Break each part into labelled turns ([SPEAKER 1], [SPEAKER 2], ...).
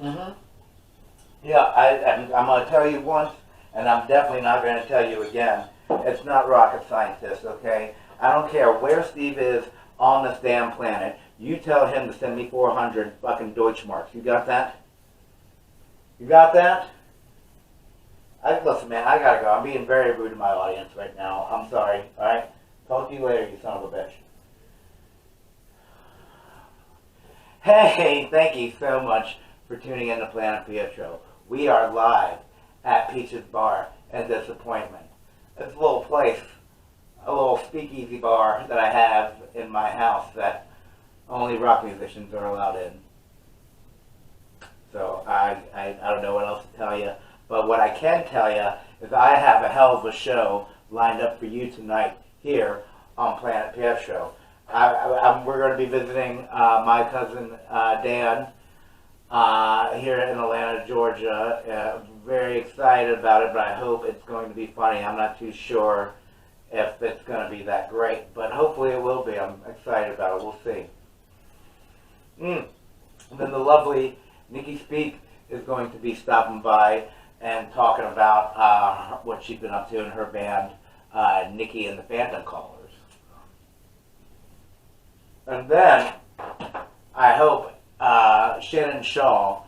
[SPEAKER 1] Mm-hmm. Yeah, I'm going to tell you once, and I'm definitely not going to tell you again. It's not rocket scientist, okay? I don't care where Steve is on this damn planet. You tell him to send me 400 fucking Deutschmarks. You got that? You got that? Listen, man, I gotta go. I'm being very rude to my audience right now. I'm sorry, alright? Talk to you later, you son of a bitch. Hey, thank you so much for tuning in to Planet Pietro. We are live at Peach's Bar and Disappointment. It's a little place, a little speakeasy bar that I have in my house that only rock musicians are allowed in. So I don't know what else to tell you. But what I can tell you is I have a hell of a show lined up for you tonight here on Planet Pietro. We're going to be visiting my cousin Dan here in Atlanta, Georgia. Very excited about it, but I hope it's going to be funny. I'm not too sure if it's going to be that great, but hopefully it will be. I'm excited about it. We'll see. And then the lovely Nikki Speake is going to be stopping by and talking about what she's been up to in her band, Nikki and the Phantom Callers. And then I hope Shannon Shaw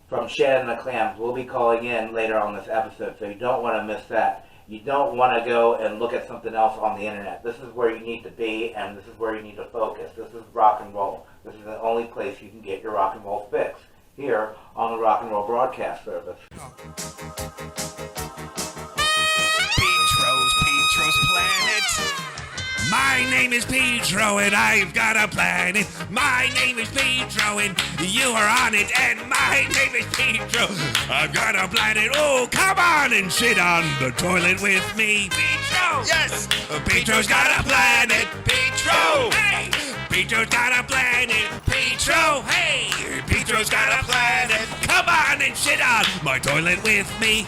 [SPEAKER 1] from Shannon and the Clams will be calling in later on this episode, so you don't want to miss that. You don't want to go and look at something else on the internet. This is where you need to be, and this is where you need to focus. This is rock and roll. This is the only place you can get your rock and roll fix, here on the Rock and Roll Broadcast Service.
[SPEAKER 2] Pietro's Planet. My name is Pietro and I've got a planet. My name is Pietro and you are on it. And my name is Pietro. I've got a planet. Oh, come on and sit on the toilet with me, Pietro. Yes. Pietro's got a planet. Pietro. Hey. Pietro's got a planet. Pietro. Hey. Pietro's got a planet. Come on and sit on my toilet with me.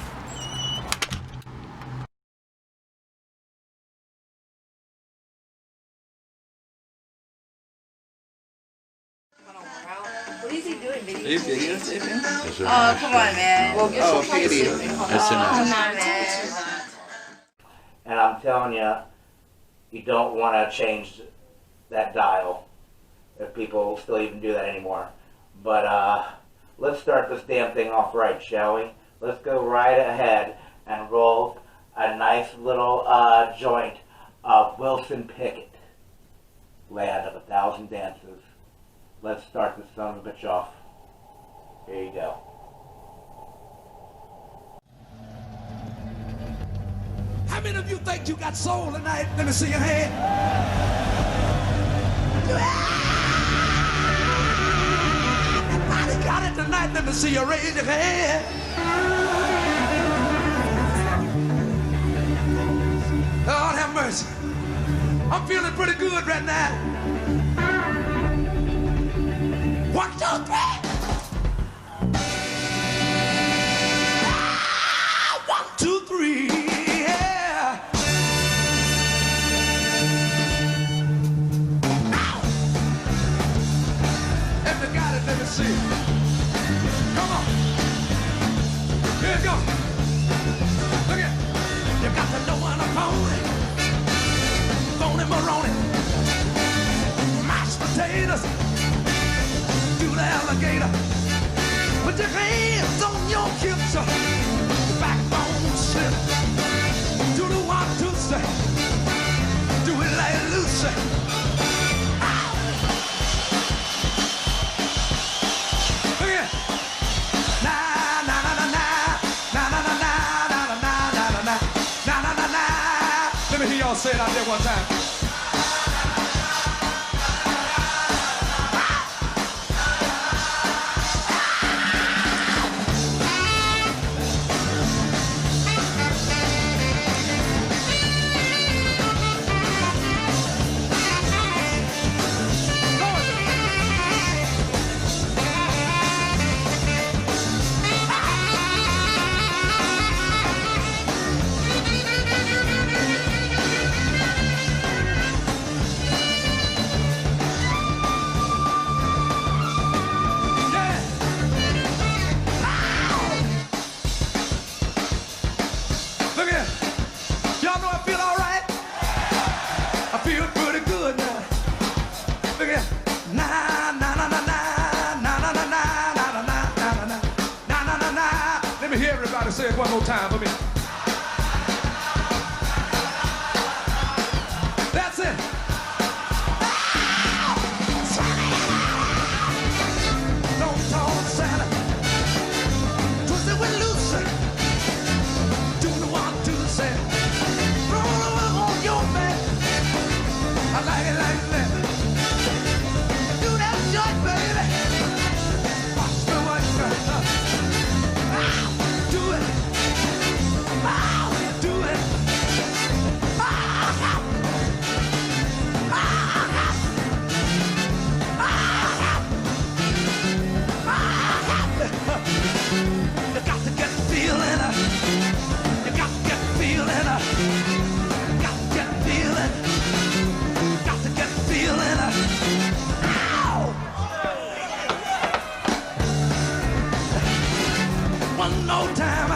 [SPEAKER 3] What is he doing, baby?
[SPEAKER 4] Are you videotaping?
[SPEAKER 3] Oh, come on, man. Well,
[SPEAKER 4] Oh, video. That's
[SPEAKER 3] come
[SPEAKER 4] enough.
[SPEAKER 3] on, man.
[SPEAKER 1] And I'm telling you, you don't want to change that dial, if people still even do that anymore. But let's start this damn thing off right, shall we? Let's go right ahead and roll a nice little joint of Wilson Pickett, Land of 1,000 Dances. Let's start this son of a bitch off. Here you go.
[SPEAKER 2] How many of you think you got soul tonight? Let me see your hand. Everybody got it tonight. Let me see you raise your hand. Lord have mercy. I'm feeling pretty good right now. 1, 2, 3. 1, 2, 3. Yeah. If you got it, let me see. Come on. Here it goes. Look at it. You got to know when I'm phony Maroni, mashed potatoes, do the alligator. Put your hands on your hips, your backbone slip. Do the 1, 2, step. Do it like Lucy. Look at it. Na na na na na na na na na na na na na na na na na. Let me hear y'all say it out there one time. Na na na na na na na na na na na na na na na na. Let me hear everybody say it one more time for me. That's it. Don't talk Santa. Twist it with loose. Do the 1, 2, say. Roll on your back. I like it like that. Do that joint, baby. Watch the white girl. Do it. Do it. You got to get the feeling. You got to get the feeling. Got to get the feeling. Got to get the feeling. Ow! One more time.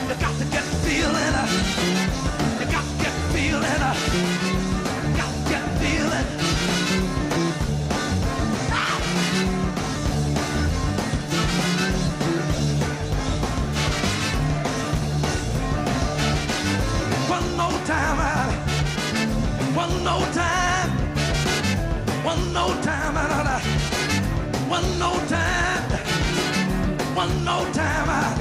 [SPEAKER 2] You got to get the feeling. You got to get the feeling. Got to get the feeling. One more time. One more time. One more time. One more time. One more time.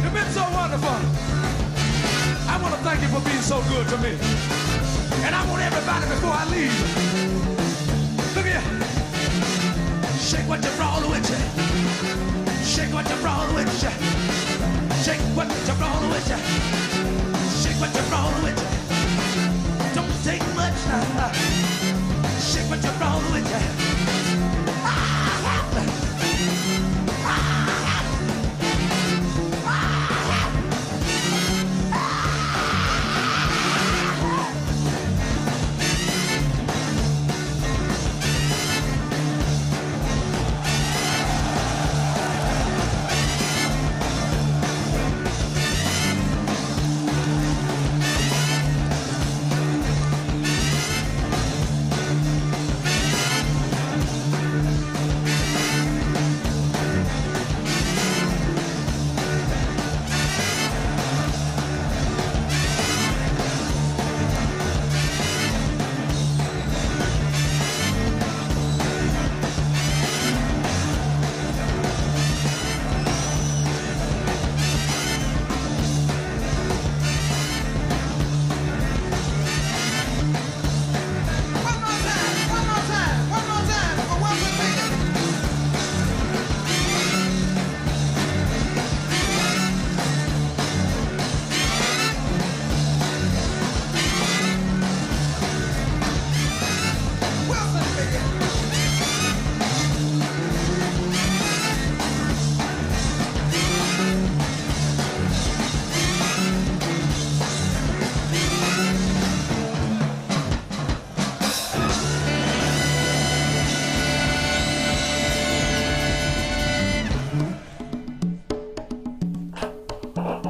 [SPEAKER 2] You've been so wonderful. I want to thank you for being so good to me. And I want everybody before I leave. Look here. Shake what you roll with you. Shake what you roll with you. Shake what you roll with you. Shake what you roll with you. Don't take much now. Shake what you roll with you.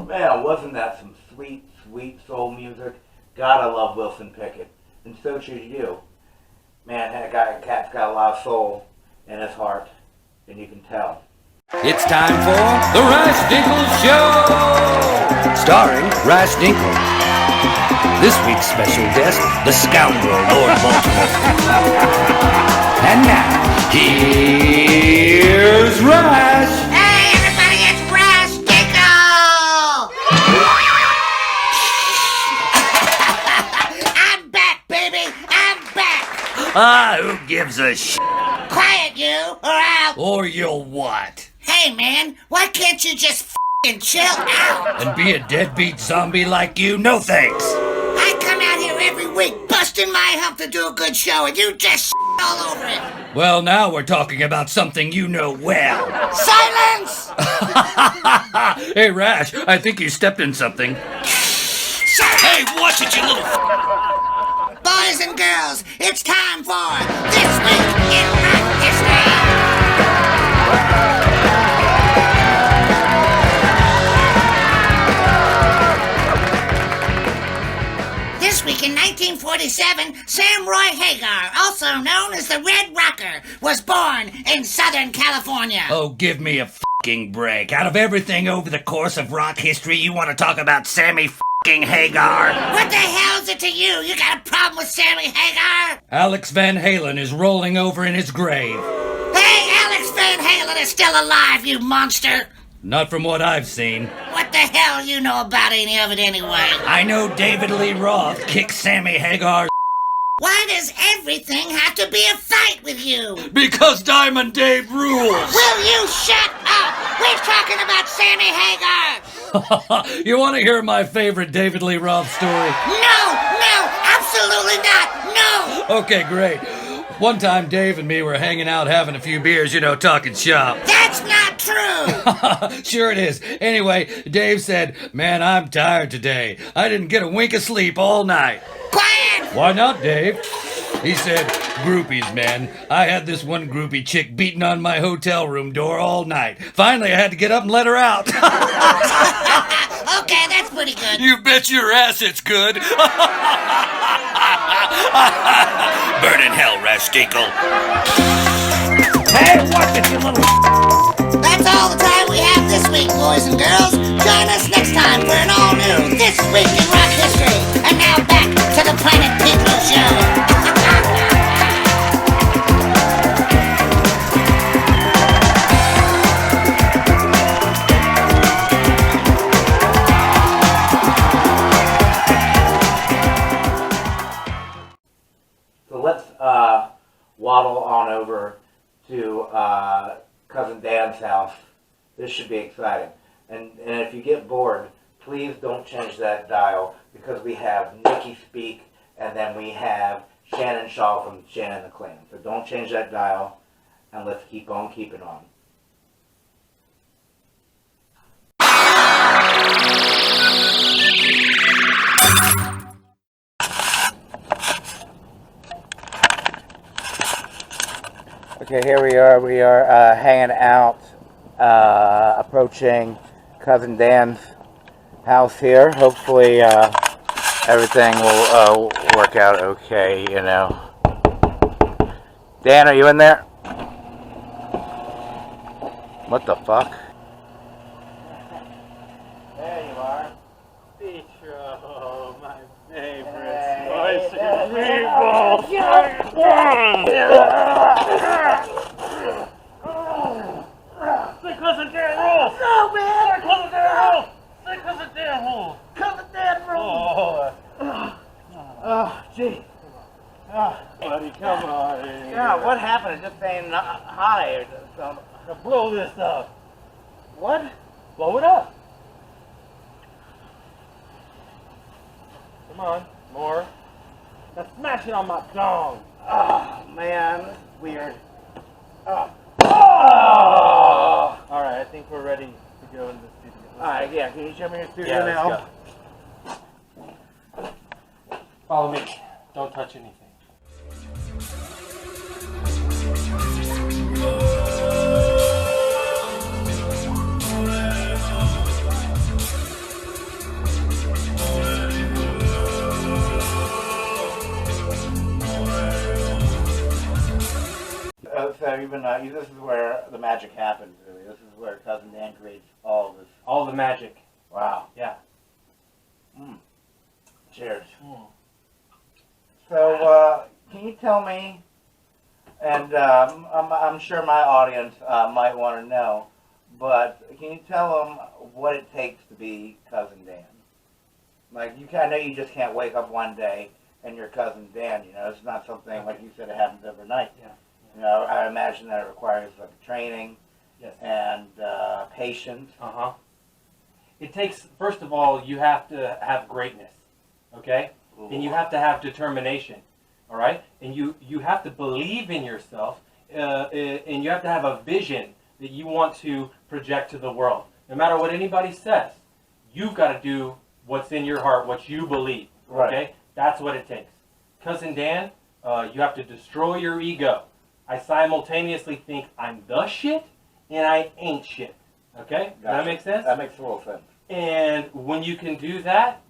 [SPEAKER 1] Man, wasn't that some sweet, sweet soul music? Gotta love Wilson Pickett. And so should you. Man, that cat's got a lot of soul in his heart. And you can tell.
[SPEAKER 5] It's time for the Rash Dinkle Show! Starring Rash Dinkle. This week's special guest, the scoundrel Lord Baltimore. And now, here's Rash!
[SPEAKER 6] Hey, everybody, it's Rash Dinkle! I'm back, baby! I'm back!
[SPEAKER 5] Who gives a sh**?
[SPEAKER 6] Quiet, you, or I'll...
[SPEAKER 5] Or you'll what?
[SPEAKER 6] Hey, man, why can't you just f***ing chill out?
[SPEAKER 5] And be a deadbeat zombie like you? No thanks.
[SPEAKER 6] I come out here every week busting my hump to do a good show, and you just all over it.
[SPEAKER 5] Well, now we're talking about something you know well.
[SPEAKER 6] Silence!
[SPEAKER 5] Hey, Rash, I think you stepped in something. Hey, watch it, you little
[SPEAKER 6] Boys and girls, it's time for This Week in Rock History. This week in 1947, Sam Roy Hagar, also known as the Red Rocker, was born in Southern California.
[SPEAKER 5] Oh, give me a f***ing break. Out of everything over the course of rock history, you want to talk about Sammy f***ing Hagar?
[SPEAKER 6] What the hell's it to you? You got a problem with Sammy Hagar?
[SPEAKER 5] Alex Van Halen is rolling over in his grave.
[SPEAKER 6] Hey, Alex Van Halen is still alive, you monster!
[SPEAKER 5] Not from what I've seen.
[SPEAKER 6] What the hell you know about any of it anyway?
[SPEAKER 5] I know David Lee Roth kicked Sammy Hagar's.
[SPEAKER 6] Why does everything have to be a fight with you?
[SPEAKER 5] Because Diamond Dave rules!
[SPEAKER 6] Will you shut up? We're talking about Sammy Hagar!
[SPEAKER 5] You want to hear my favorite David Lee Roth story?
[SPEAKER 6] No, absolutely not, no!
[SPEAKER 5] Okay, great. One time Dave and me were hanging out having a few beers, talking shop.
[SPEAKER 6] That's not true!
[SPEAKER 5] Sure it is. Anyway, Dave said, "Man, I'm tired today. I didn't get a wink of sleep all night."
[SPEAKER 6] Quiet!
[SPEAKER 5] "Why not, Dave?" He said, "Groupies, man. I had this one groupie chick beating on my hotel room door all night. Finally, I had to get up and let her out."
[SPEAKER 6] Okay, that's pretty good.
[SPEAKER 5] You bet your ass it's good. Burn in hell, Rash Dinkle. Hey, watch it, you little...
[SPEAKER 6] That's all the time we have this week, boys and girls. Join us next time for an all-new This Week in Rock History. And now back to the Planet Pietro Show.
[SPEAKER 1] So let's waddle on over to Cousin Dan's house. This should be exciting. And if you get bored, please don't change that dial, because we have Nikki Speake, and then we have Shannon Shaw from Shannon the Clams. So don't change that dial, and let's keep on keeping on. Okay, here we are. We are hanging out, approaching Cousin Dan's house here. Hopefully everything will work out okay, Dan, are you in there? What the fuck? There you are. Pietro, my favorite spicy meatball. Cousin Dan rules! No, man! Cousin Dan rules! Say Cousin Dan rules! Cousin Dan rules! Oh, gee. Buddy, come on. Yeah, what happened? Just saying hi or something. To blow this up. What? Blow it up. Come on, more. Now smash it on my dong. Oh, man, this is weird. Oh. Alright, I think we're ready to go into the studio. Alright, yeah, can you show me your studio now? Let's go. Follow me. Don't touch anything. So even this is where the magic happens, really. This is where Cousin Dan creates all this. All the magic. Wow. Yeah. Cheers. So, can you tell me, and I'm sure my audience might want to know, but can you tell them what it takes to be Cousin Dan? Like, I know you just can't wake up one day and you're Cousin Dan, It's not something, like you said, it happens overnight. Yeah. I imagine that it requires like training
[SPEAKER 7] Yes.
[SPEAKER 1] and patient.
[SPEAKER 7] Uh-huh. It takes, first of all, you have to have greatness, okay?
[SPEAKER 1] Ooh.
[SPEAKER 7] And you have to have determination, all right? And you have to believe in yourself, and you have to have a vision that you want to project to the world. No matter what anybody says, you've got to do what's in your heart, what you believe, okay?
[SPEAKER 1] Right.
[SPEAKER 7] That's what it takes. Cousin Dan, you have to destroy your ego. I simultaneously think I'm the shit, and I ain't shit. Okay? Does that make sense?
[SPEAKER 1] That makes total sense.
[SPEAKER 7] And when you can do that,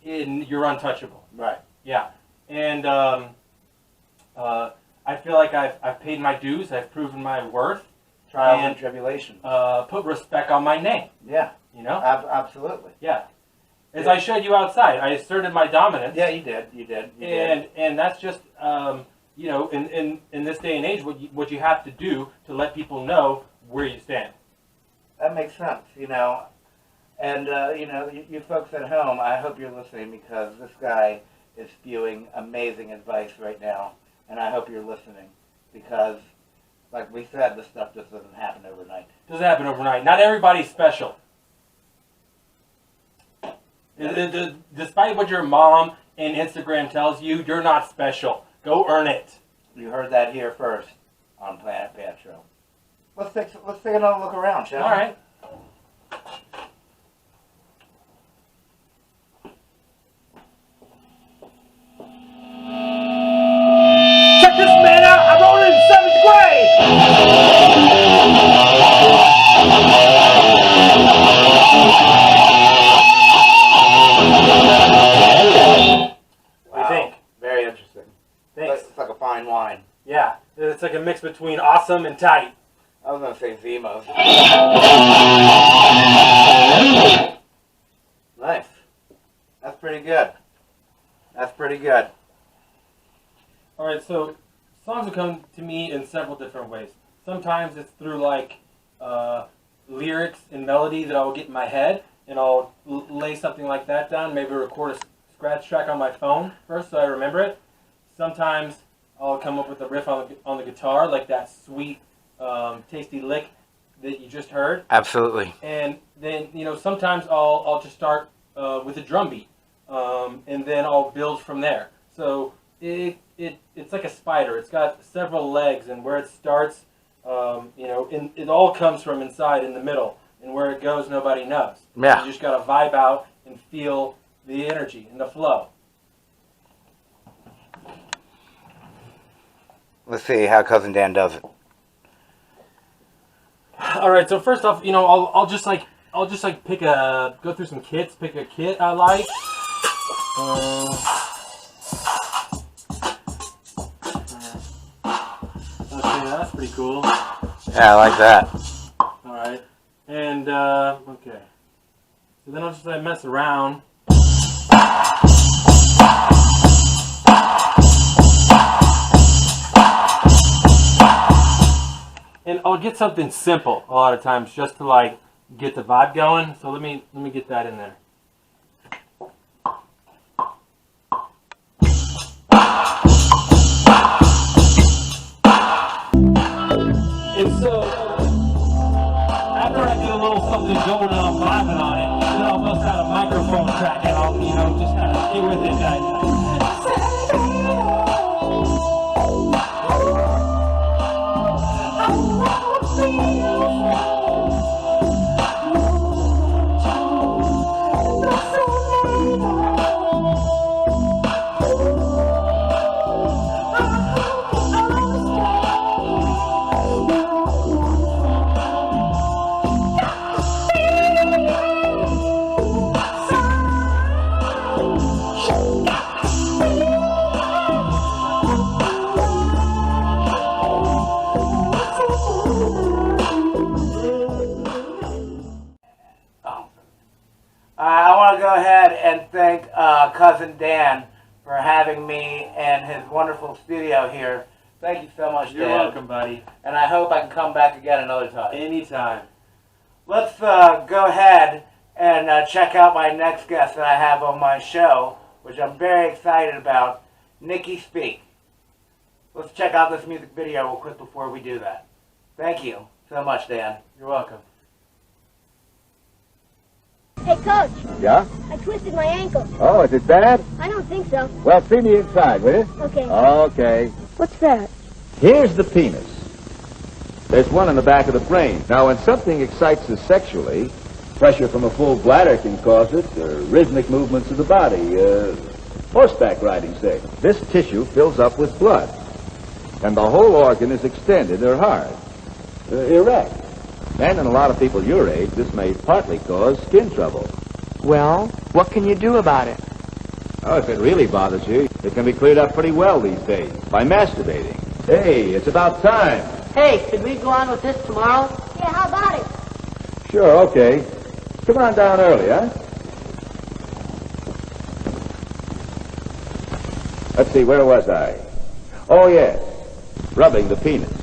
[SPEAKER 7] you're untouchable.
[SPEAKER 1] Right.
[SPEAKER 7] Yeah. And I feel like I've paid my dues. I've proven my worth.
[SPEAKER 1] Trials and tribulations.
[SPEAKER 7] Put respect on my name.
[SPEAKER 1] Yeah.
[SPEAKER 7] You know?
[SPEAKER 1] Absolutely.
[SPEAKER 7] Yeah. As I showed you outside, I asserted my dominance.
[SPEAKER 1] Yeah, you did. You did.
[SPEAKER 7] And that's just you know, in this day and age, what you have to do to let people know where you stand.
[SPEAKER 1] That makes sense, you know. And, you know, you folks at home, I hope you're listening because this guy is spewing amazing advice right now. And I hope you're listening because, like we said, this stuff just doesn't happen overnight.
[SPEAKER 7] Doesn't happen overnight. Not everybody's special. Despite what your mom and Instagram tells you, you're not special. Go earn it.
[SPEAKER 1] You heard that here first on Planet Pietro. Let's take another look around, shall we?
[SPEAKER 7] All right.
[SPEAKER 1] Check this man out! I wrote it in 7th grade!
[SPEAKER 7] What do you think?
[SPEAKER 1] Very interesting.
[SPEAKER 7] Thanks.
[SPEAKER 1] It's like a fine wine.
[SPEAKER 7] Yeah, it's like a mix between awesome and tight.
[SPEAKER 1] I was going to say Zimos. Nice. That's pretty good. That's pretty good.
[SPEAKER 7] All right, so songs will come to me in several different ways. Sometimes it's through like lyrics and melody that I'll get in my head, and I'll lay something like that down. Maybe record a scratch track on my phone first so I remember it. Sometimes I'll come up with a riff on the guitar, like that sweet, tasty lick that you just heard.
[SPEAKER 1] Absolutely.
[SPEAKER 7] And then, you know, sometimes I'll just start with a drum beat, and then I'll build from there. So it's like a spider. It's got several legs, and where it starts, you know, it all comes from inside in the middle, and where it goes, nobody knows.
[SPEAKER 1] Yeah.
[SPEAKER 7] You just got to vibe out and feel the energy and the flow.
[SPEAKER 1] Let's see how Cousin Dan does it.
[SPEAKER 7] All right. So first off, you know, I'll just like go through some kits, pick a kit I like. Okay, that's pretty cool.
[SPEAKER 1] Yeah, I like that.
[SPEAKER 7] All right, and okay. So then I'll just mess around. And I'll get something simple a lot of times just to like get the vibe going. So let me get that in there. And so after I get a little something going and I'm vibing on it, then I'll bust out a microphone track and I'll, you know, just kind of stay with it, guys.
[SPEAKER 1] I want to go ahead and thank Cousin Dan for having me in his wonderful studio here. Thank you so much,
[SPEAKER 7] You're
[SPEAKER 1] Dan.
[SPEAKER 7] welcome, buddy.
[SPEAKER 1] And I hope I can come back again another time.
[SPEAKER 7] Anytime.
[SPEAKER 1] Let's go ahead and check out my next guest that I have on my show, which I'm very excited about, Nikki Speake. Let's check out this music video real quick before we do that. Thank you. so much, Dan.
[SPEAKER 7] You're welcome.
[SPEAKER 8] Hey, Coach,
[SPEAKER 9] Yeah?
[SPEAKER 8] I twisted my ankle.
[SPEAKER 9] Oh, is it bad?
[SPEAKER 8] I don't think so.
[SPEAKER 9] Well, see me inside, will you?
[SPEAKER 8] Okay.
[SPEAKER 9] Okay.
[SPEAKER 8] What's that?
[SPEAKER 9] Here's the penis. There's one in the back of the brain. Now, when something excites us sexually, pressure from a full bladder can cause it, or rhythmic movements of the body, horseback riding, say. This tissue fills up with blood, and the whole organ is extended or hard, erect. And in a lot of people your age, this may partly cause skin trouble.
[SPEAKER 10] Well, what can you do about it?
[SPEAKER 9] Oh, if it really bothers you, it can be cleared up pretty well these days by masturbating. Hey, it's about time.
[SPEAKER 10] Hey, could we go on with this tomorrow?
[SPEAKER 8] Yeah, how about it?
[SPEAKER 9] Sure, okay. Come on down early, huh? Let's see, where was I? Oh, yes. Rubbing the penis.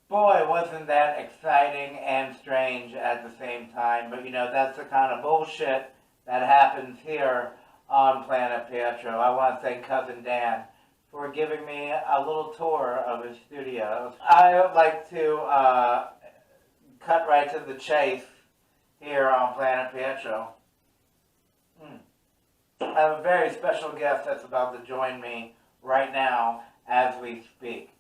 [SPEAKER 1] Boy, wasn't that exciting and strange at the same time. But, you know, that's the kind of bullshit that happens here on Planet Pietro. I want to thank Cousin Dan for giving me a little tour of his studio. I would like to cut right to the chase here on Planet Pietro. I have a very special guest that's about to join me right now as we speak.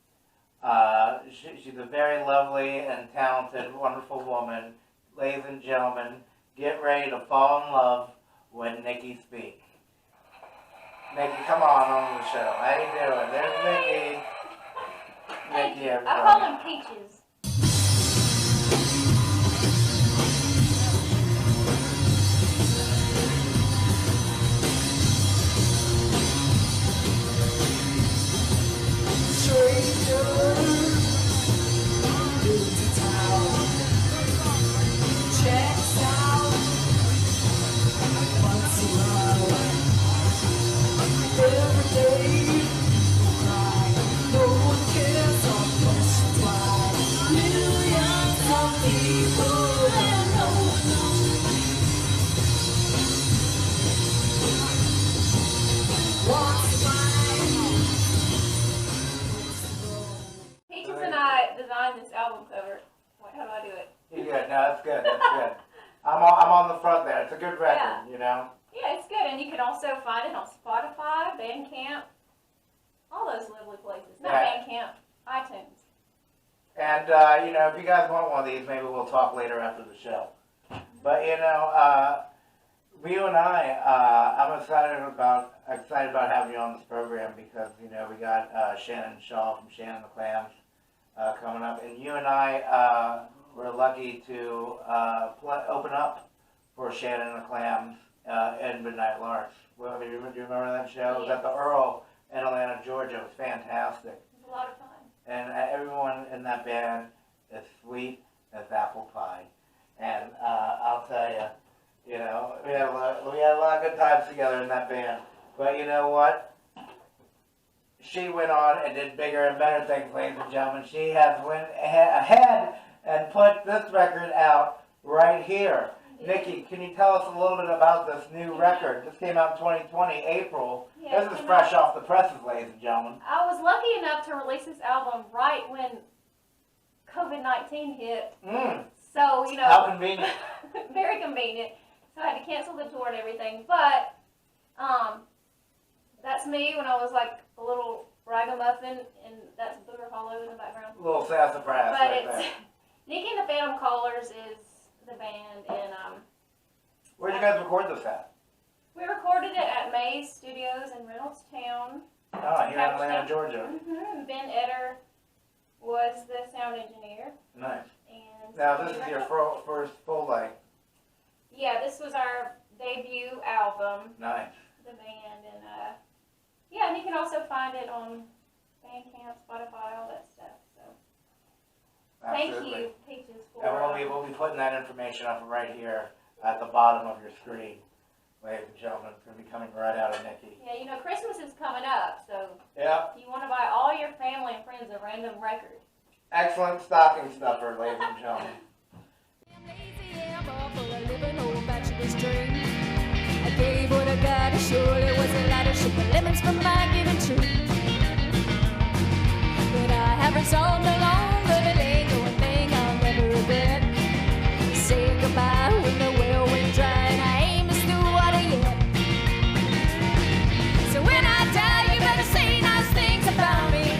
[SPEAKER 1] She's a very lovely and talented, wonderful woman. Ladies and gentlemen, get ready to fall in love with Nikki Speake. Nikki, come on the show. How you doing? There's Nikki. Nikki, everybody.
[SPEAKER 8] I call them peaches.
[SPEAKER 3] Peaches and I designed this album cover. Wait, how do I do it?
[SPEAKER 1] You're good. No, that's good. That's good. I'm on the front there. It's a good record,
[SPEAKER 3] Yeah.
[SPEAKER 1] you know?
[SPEAKER 3] Yeah, it's good. And you can also find
[SPEAKER 1] And, you know, if you guys want one of these, maybe we'll talk later after the show. But, you know, you and I'm excited about having you on this program because, you know, we got Shannon Shaw from Shannon the Clams coming up. And you and I were lucky to open up for Shannon the Clams in Midnight Larks. Well, do you remember that show? It was at the Earl in Atlanta, Georgia. It was fantastic.
[SPEAKER 3] It was a lot of fun.
[SPEAKER 1] And everyone in that band is sweet as apple pie. And I'll tell you, you know, we had a lot of good times together in that band. But you know what? She went on and did bigger and better things, ladies and gentlemen. She has went ahead and put this record out right here. Nikki, can you tell us a little bit about this new record? This came out in 2020, April.
[SPEAKER 3] Yeah,
[SPEAKER 1] This is fresh off the presses, ladies and gentlemen.
[SPEAKER 3] I was lucky enough to release this album right when COVID-19 hit. So, you know.
[SPEAKER 1] How convenient.
[SPEAKER 3] Very convenient. So I had to cancel the tour and everything. But that's me when I was like a little ragamuffin, and that's Booger Hollow in the background.
[SPEAKER 1] A little sassafras
[SPEAKER 3] But
[SPEAKER 1] right
[SPEAKER 3] it's
[SPEAKER 1] there.
[SPEAKER 3] Nikki and the Phantom Callers is the band, and
[SPEAKER 1] Where'd you guys record this at?
[SPEAKER 3] we recorded it at Mays Studios in Reynoldstown.
[SPEAKER 1] Oh, here in Atlanta, Georgia.
[SPEAKER 3] Ben Etter was the sound engineer.
[SPEAKER 1] Nice.
[SPEAKER 3] And
[SPEAKER 1] Now, this is your first full length.
[SPEAKER 3] Yeah, this was our debut album,
[SPEAKER 1] Nice.
[SPEAKER 3] the band, and yeah, and you can also find it on Bandcamp, Spotify, all that stuff. So
[SPEAKER 1] Absolutely.
[SPEAKER 3] thank you, Peaches, for.
[SPEAKER 1] And we'll be putting that information up right here at the bottom of your screen, ladies and gentlemen. It's going to be coming right out of Nikki.
[SPEAKER 3] Yeah, you know, Christmas is coming up, so
[SPEAKER 1] Yeah.
[SPEAKER 3] if you want to buy all your family and friends a random record.
[SPEAKER 1] Excellent stocking stuffer, ladies and gentlemen.
[SPEAKER 11] I gave what I got, it surely was a lot of sugar lemons from my giving tree. But I haven't solved alone, but it ain't no thing I'll never regret. Say goodbye when the well went dry, and I ain't missed the water yet. So when I die, you better say nice things about me.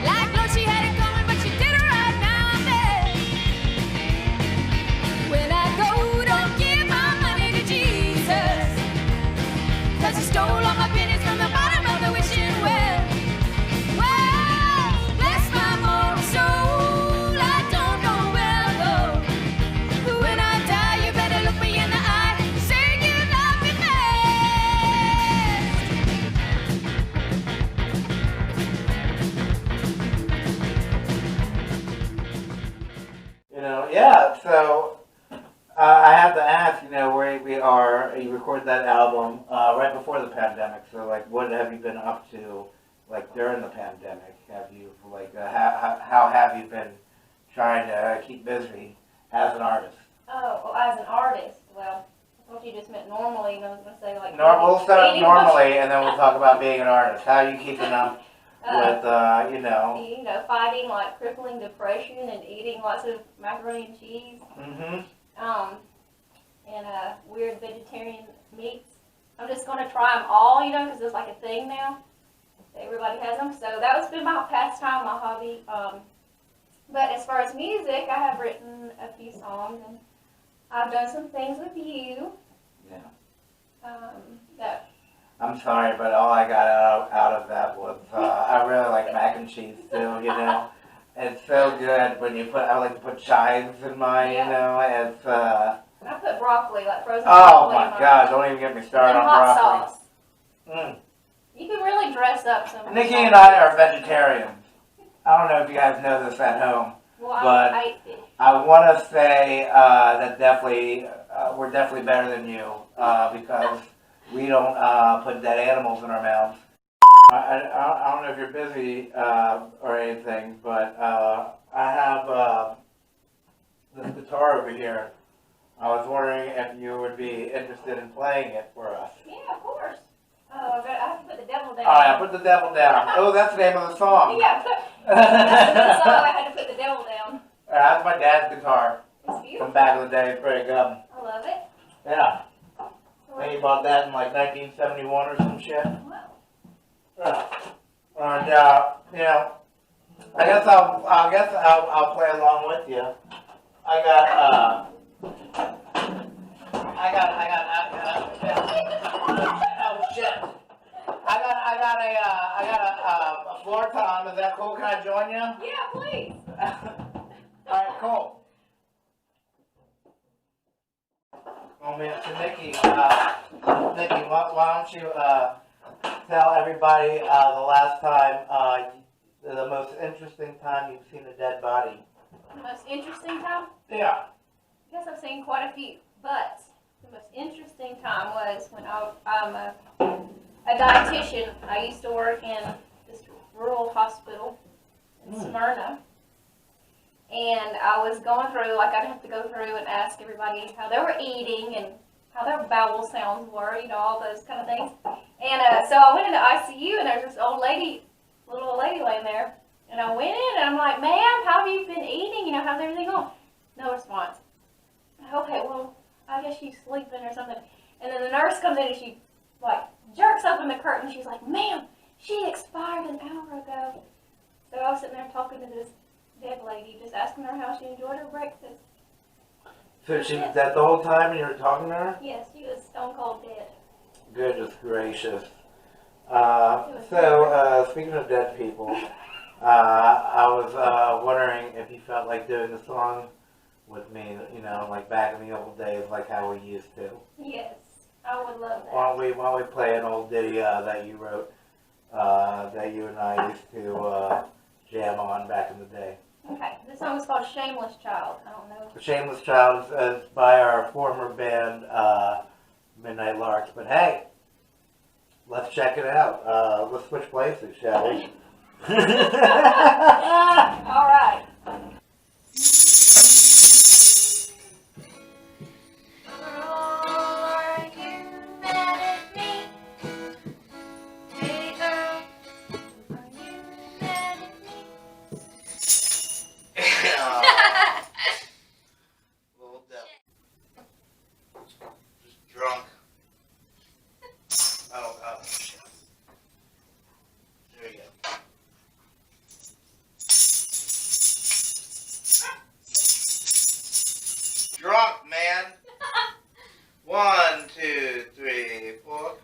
[SPEAKER 11] Like Lord, she had it coming, but she did it right now, I bet. When I go, don't give my money to Jesus, 'cause he stole all my pennies from the bottom of the wishing well. Well, bless my mortal soul, I don't know where I'll go. But when I die, you better look me in the eye, say you love me
[SPEAKER 1] You know, yeah, so I have to ask, you know, where we are, you recorded that album right before the pandemic, so, like, what have you been up to, like, during the pandemic? Have you, like, how have you been trying to keep busy as an artist?
[SPEAKER 3] Oh, well, as an artist, well, I thought you just meant normally, and I was going to say, like,
[SPEAKER 1] We'll start
[SPEAKER 3] eating
[SPEAKER 1] normally, and then we'll talk about being an artist. How are you keeping up with,
[SPEAKER 3] you know, fighting, like, crippling depression and eating lots of macaroni and cheese. And weird vegetarian meats. I'm just going to try them all, you know, because it's like a thing now. Everybody has them. So that was been my pastime, my hobby. But as far as music, I have written a few songs, and I've done some things with you.
[SPEAKER 1] Yeah.
[SPEAKER 3] That.
[SPEAKER 1] I'm sorry, but all I got out of that was, I really like mac and cheese too, you know. It's so good when you I like to put chives in mine, you know. It's,
[SPEAKER 3] I put broccoli, like frozen
[SPEAKER 1] oh
[SPEAKER 3] broccoli.
[SPEAKER 1] my God, don't even get me started on
[SPEAKER 3] hot
[SPEAKER 1] broccoli.
[SPEAKER 3] sauce. You can really dress up some.
[SPEAKER 1] Nikki and I are vegetarians. I don't know if you guys know this at home,
[SPEAKER 3] Well,
[SPEAKER 1] but
[SPEAKER 3] I eat fish.
[SPEAKER 1] I want to say that definitely we're definitely better than you because we don't put dead animals in our mouths. I don't know if you're busy or anything, but I have this guitar over here. I was wondering if you would be interested in playing it for us.
[SPEAKER 3] Yeah, of course. I have to put the devil down.
[SPEAKER 1] Oh yeah, put the devil down. Oh, that's the name of the song.
[SPEAKER 3] Yeah, that's the song. I had to put the devil down.
[SPEAKER 1] That's my dad's guitar.
[SPEAKER 3] It's beautiful.
[SPEAKER 1] From back in the day. It's pretty good.
[SPEAKER 3] I love it.
[SPEAKER 1] Yeah. I think he bought that in like 1971 or some shit.
[SPEAKER 3] Wow.
[SPEAKER 1] Yeah. And, you know, I guess I'll play along with you. I got oh shit. I got a floor tom. Is that cool? Can I join you?
[SPEAKER 3] Yeah, please.
[SPEAKER 1] All right, cool. Oh man, so Nikki, Nikki, why don't you tell everybody the last time, the most interesting time you've seen a dead body?
[SPEAKER 3] The most interesting time?
[SPEAKER 1] Yeah.
[SPEAKER 3] I guess I've seen quite a few, but the most interesting time was when I'm a dietitian. I used to work in this rural hospital in Smyrna. And I was going through, like I'd have to go through and ask everybody how they were eating and how their bowel sounds were, you know, all those kind of things. And so I went into ICU and there was this little old lady laying there. And I went in and I'm like, ma'am, how have you been eating? You know, how's everything going? No response. Okay, well, I guess she's sleeping or something. And then the nurse comes in and she, like, jerks open the curtain. She's like, ma'am, she expired an hour ago. So I was sitting there talking to this dead lady, just asking her how she enjoyed her breakfast.
[SPEAKER 1] So she was dead the whole time and you were talking to her?
[SPEAKER 3] Yes, she was stone cold dead.
[SPEAKER 1] Goodness gracious. Speaking of dead people, I was wondering if you felt like doing a song with me, you know, like back in the old days, like how we used to.
[SPEAKER 3] Yes, I would love that.
[SPEAKER 1] Why don't we play an old ditty that you wrote, that you and I used to jam on back in the day?
[SPEAKER 3] Okay, this song is called Shameless Child. I don't know.
[SPEAKER 1] Shameless Child is by our former band, Midnight Larks. But hey, let's check it out. Let's switch places, shall we?
[SPEAKER 3] All right.
[SPEAKER 1] Drunk. Oh, shit. There you go. Drunk, man. 1, 2, 3, 4.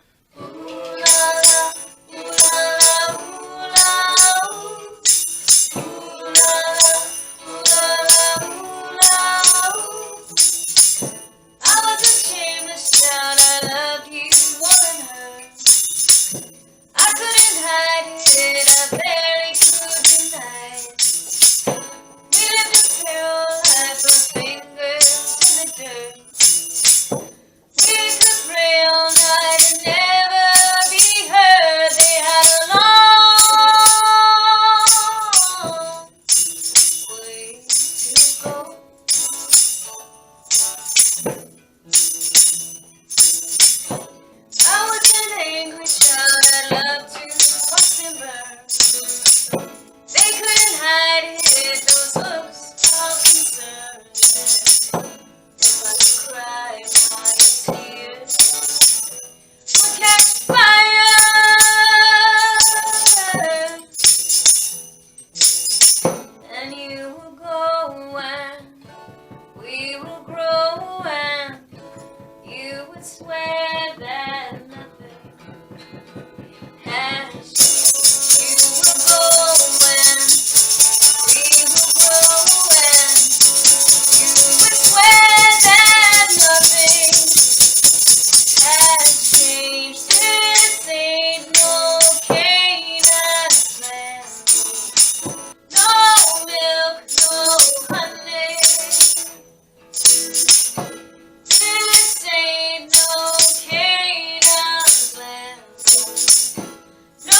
[SPEAKER 11] No!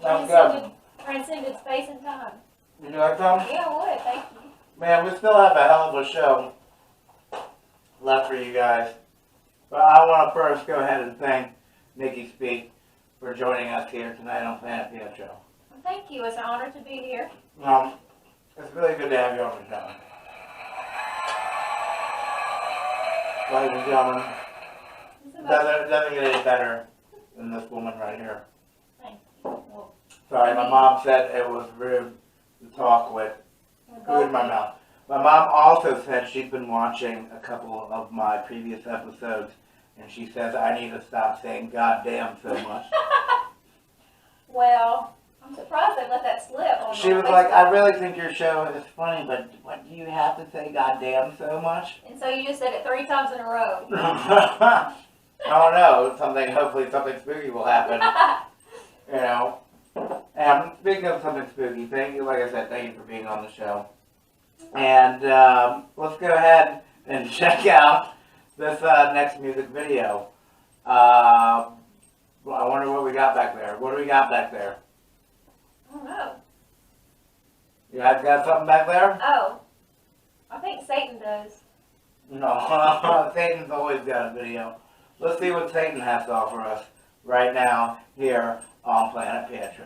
[SPEAKER 1] I'm good.
[SPEAKER 3] Transcended space and time.
[SPEAKER 1] You like some?
[SPEAKER 3] Yeah, I would. Thank you.
[SPEAKER 1] Man, we still have a hell of a show left for you guys. But I want to first go ahead and thank Nikki Speake for joining us here tonight on Planet Pietro.
[SPEAKER 3] Well, thank you. It's an honor to be here.
[SPEAKER 1] It's really good to have you on the show. Ladies and gentlemen, doesn't get any better than this woman right here.
[SPEAKER 3] Thank you. Well,
[SPEAKER 1] Sorry, my mom said it was rude to talk with food in my mouth. My mom also said she's been watching a couple of my previous episodes, and she says I need to stop saying goddamn so much.
[SPEAKER 3] well, I'm surprised they let that slip. On
[SPEAKER 1] She was like, I really think your show is funny, but what do you have to say goddamn so much?
[SPEAKER 3] And so you just said it 3 times in a row.
[SPEAKER 1] I don't know. Hopefully something spooky will happen. You know. And speaking of something spooky, thank you, like I said, thank you for being on the show. And let's go ahead and check out this next music video. I wonder what we got back there. What do we got back there?
[SPEAKER 3] I don't know.
[SPEAKER 1] You guys got something back there?
[SPEAKER 3] Oh, I think Satan does.
[SPEAKER 1] No, Satan's always got a video. Let's see what Satan has to offer us right now here on Planet Pietro.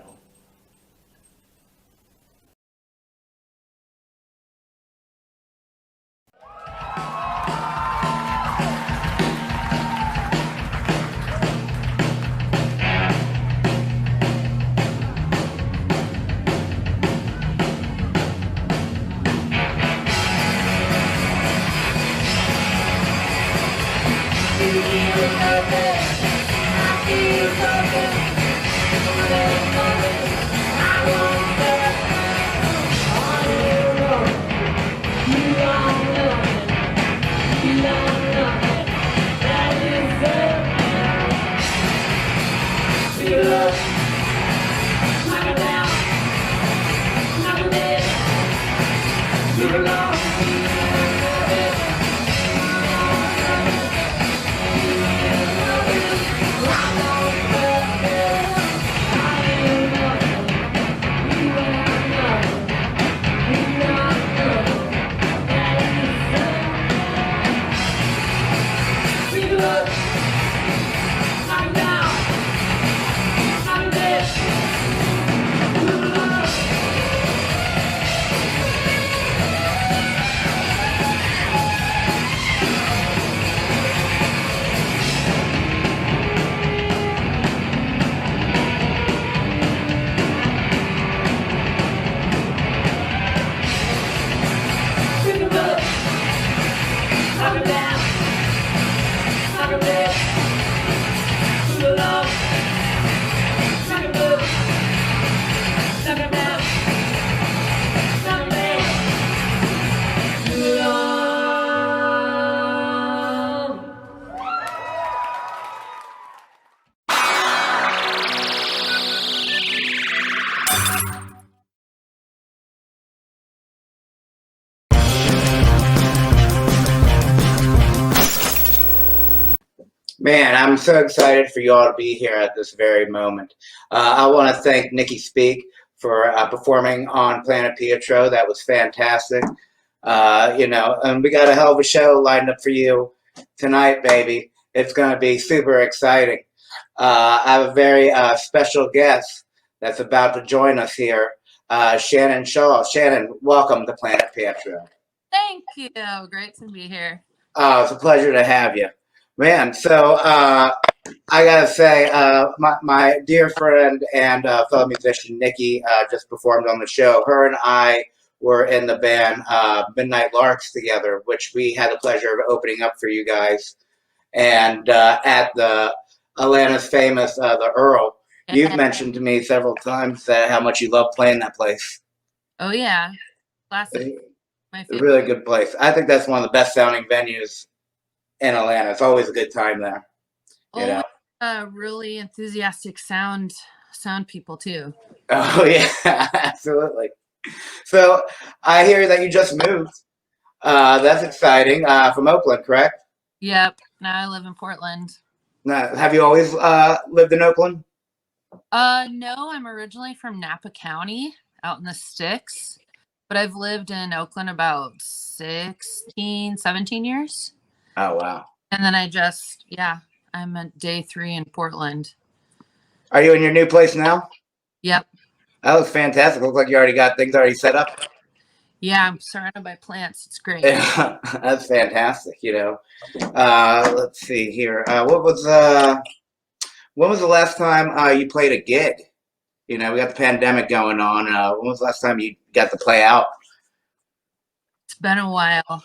[SPEAKER 1] Man, I'm so excited for you all to be here at this very moment. I want to thank Nikki Speake for performing on Planet Pietro. That was fantastic. And we got a hell of a show lined up for you tonight, baby. It's going to be super exciting. I have a very special guest that's about to join us here, Shannon Shaw. Shannon, welcome to Planet Pietro.
[SPEAKER 12] Thank you. Great to be here.
[SPEAKER 1] It's a pleasure to have you. Man, so I gotta say, my dear friend and fellow musician Nikki just performed on the show. Her and I were in the band Midnight Larks together, which we had the pleasure of opening up for you guys. And at the Atlanta's famous the Earl, you've mentioned to me several times that how much you love playing that place.
[SPEAKER 12] Oh yeah, classic. My favorite.
[SPEAKER 1] A really good place. I think that's one of the best sounding venues in Atlanta. It's always a good time there. You know?
[SPEAKER 12] Really enthusiastic sound people too.
[SPEAKER 1] Oh yeah, absolutely. So I hear that you just moved. That's exciting. From Oakland, correct?
[SPEAKER 12] Yep. Now I live in Portland.
[SPEAKER 1] Now, have you always lived in Oakland?
[SPEAKER 12] No, I'm originally from Napa County, out in the sticks, but I've lived in Oakland about 16, 17 years.
[SPEAKER 1] Oh, wow.
[SPEAKER 12] And then I'm at day 3 in Portland.
[SPEAKER 1] Are you in your new place now?
[SPEAKER 12] Yep.
[SPEAKER 1] That looks fantastic. Looks like you already got things already set up.
[SPEAKER 12] Yeah, I'm surrounded by plants. It's great.
[SPEAKER 1] Yeah, that's fantastic, you know. Let's see here. When was the last time you played a gig? You know, we got the pandemic going on. When was the last time you got to play out?
[SPEAKER 12] It's been a while.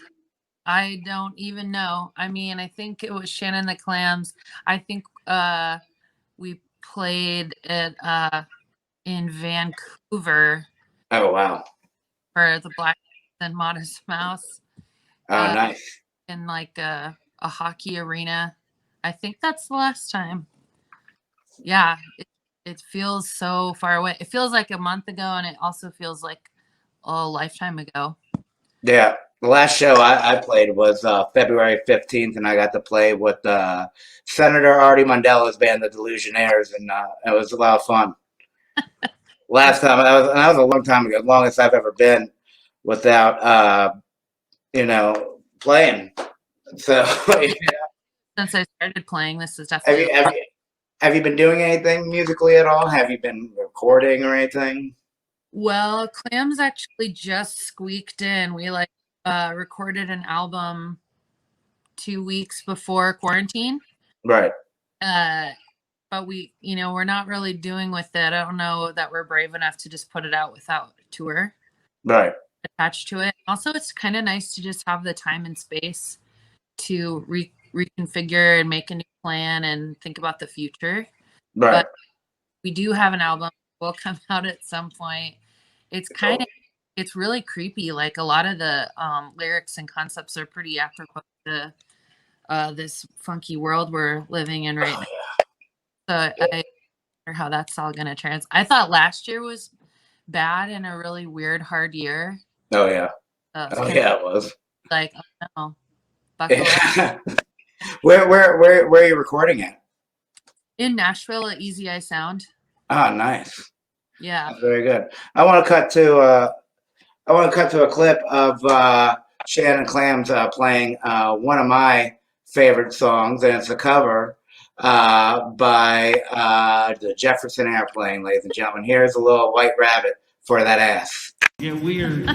[SPEAKER 12] I don't even know. I mean, I think it was Shannon the Clams. I think we played it in Vancouver.
[SPEAKER 1] Oh, wow.
[SPEAKER 12] For the Black and Modest Mouse.
[SPEAKER 1] Oh, nice.
[SPEAKER 12] In like a hockey arena. I think that's the last time. Yeah, it feels so far away. It feels like a month ago, and it also feels like a lifetime ago.
[SPEAKER 1] Yeah, the last show I played was February 15th, and I got to play with Senator Artie Mondello's band, the Delusionaires, and it was a lot of fun. Last time, that was a long time ago, longest I've ever been without, playing. So, yeah.
[SPEAKER 12] Since I started playing, this is definitely.
[SPEAKER 1] Have you been doing anything musically at all? Have you been recording or anything?
[SPEAKER 12] Well, Clams actually just squeaked in. We recorded an album 2 weeks before quarantine.
[SPEAKER 1] Right.
[SPEAKER 12] But we're not really doing with it. I don't know that we're brave enough to just put it out without a tour.
[SPEAKER 1] Right.
[SPEAKER 12] Attached to it. Also, it's kind of nice to just have the time and space to reconfigure and make a new plan and think about the future.
[SPEAKER 1] Right.
[SPEAKER 12] But we do have an album. Will come out at some point. It's really creepy. Like a lot of the lyrics and concepts are pretty apropos to this funky world we're living in right now. So I wonder how that's all going to I thought last year was bad and a really weird, hard year.
[SPEAKER 1] Oh, yeah. It was.
[SPEAKER 12] Like, oh no. Buckle up.
[SPEAKER 1] Where are you recording at?
[SPEAKER 12] In Nashville at Easy Eye Sound.
[SPEAKER 1] Oh, nice.
[SPEAKER 12] Yeah.
[SPEAKER 1] That's very good. I want to cut to a clip of Shannon Clams playing one of my favorite songs, and it's a cover by the Jefferson Airplane, ladies and gentlemen. Here's a little White Rabbit for that ass.
[SPEAKER 13] Get weird.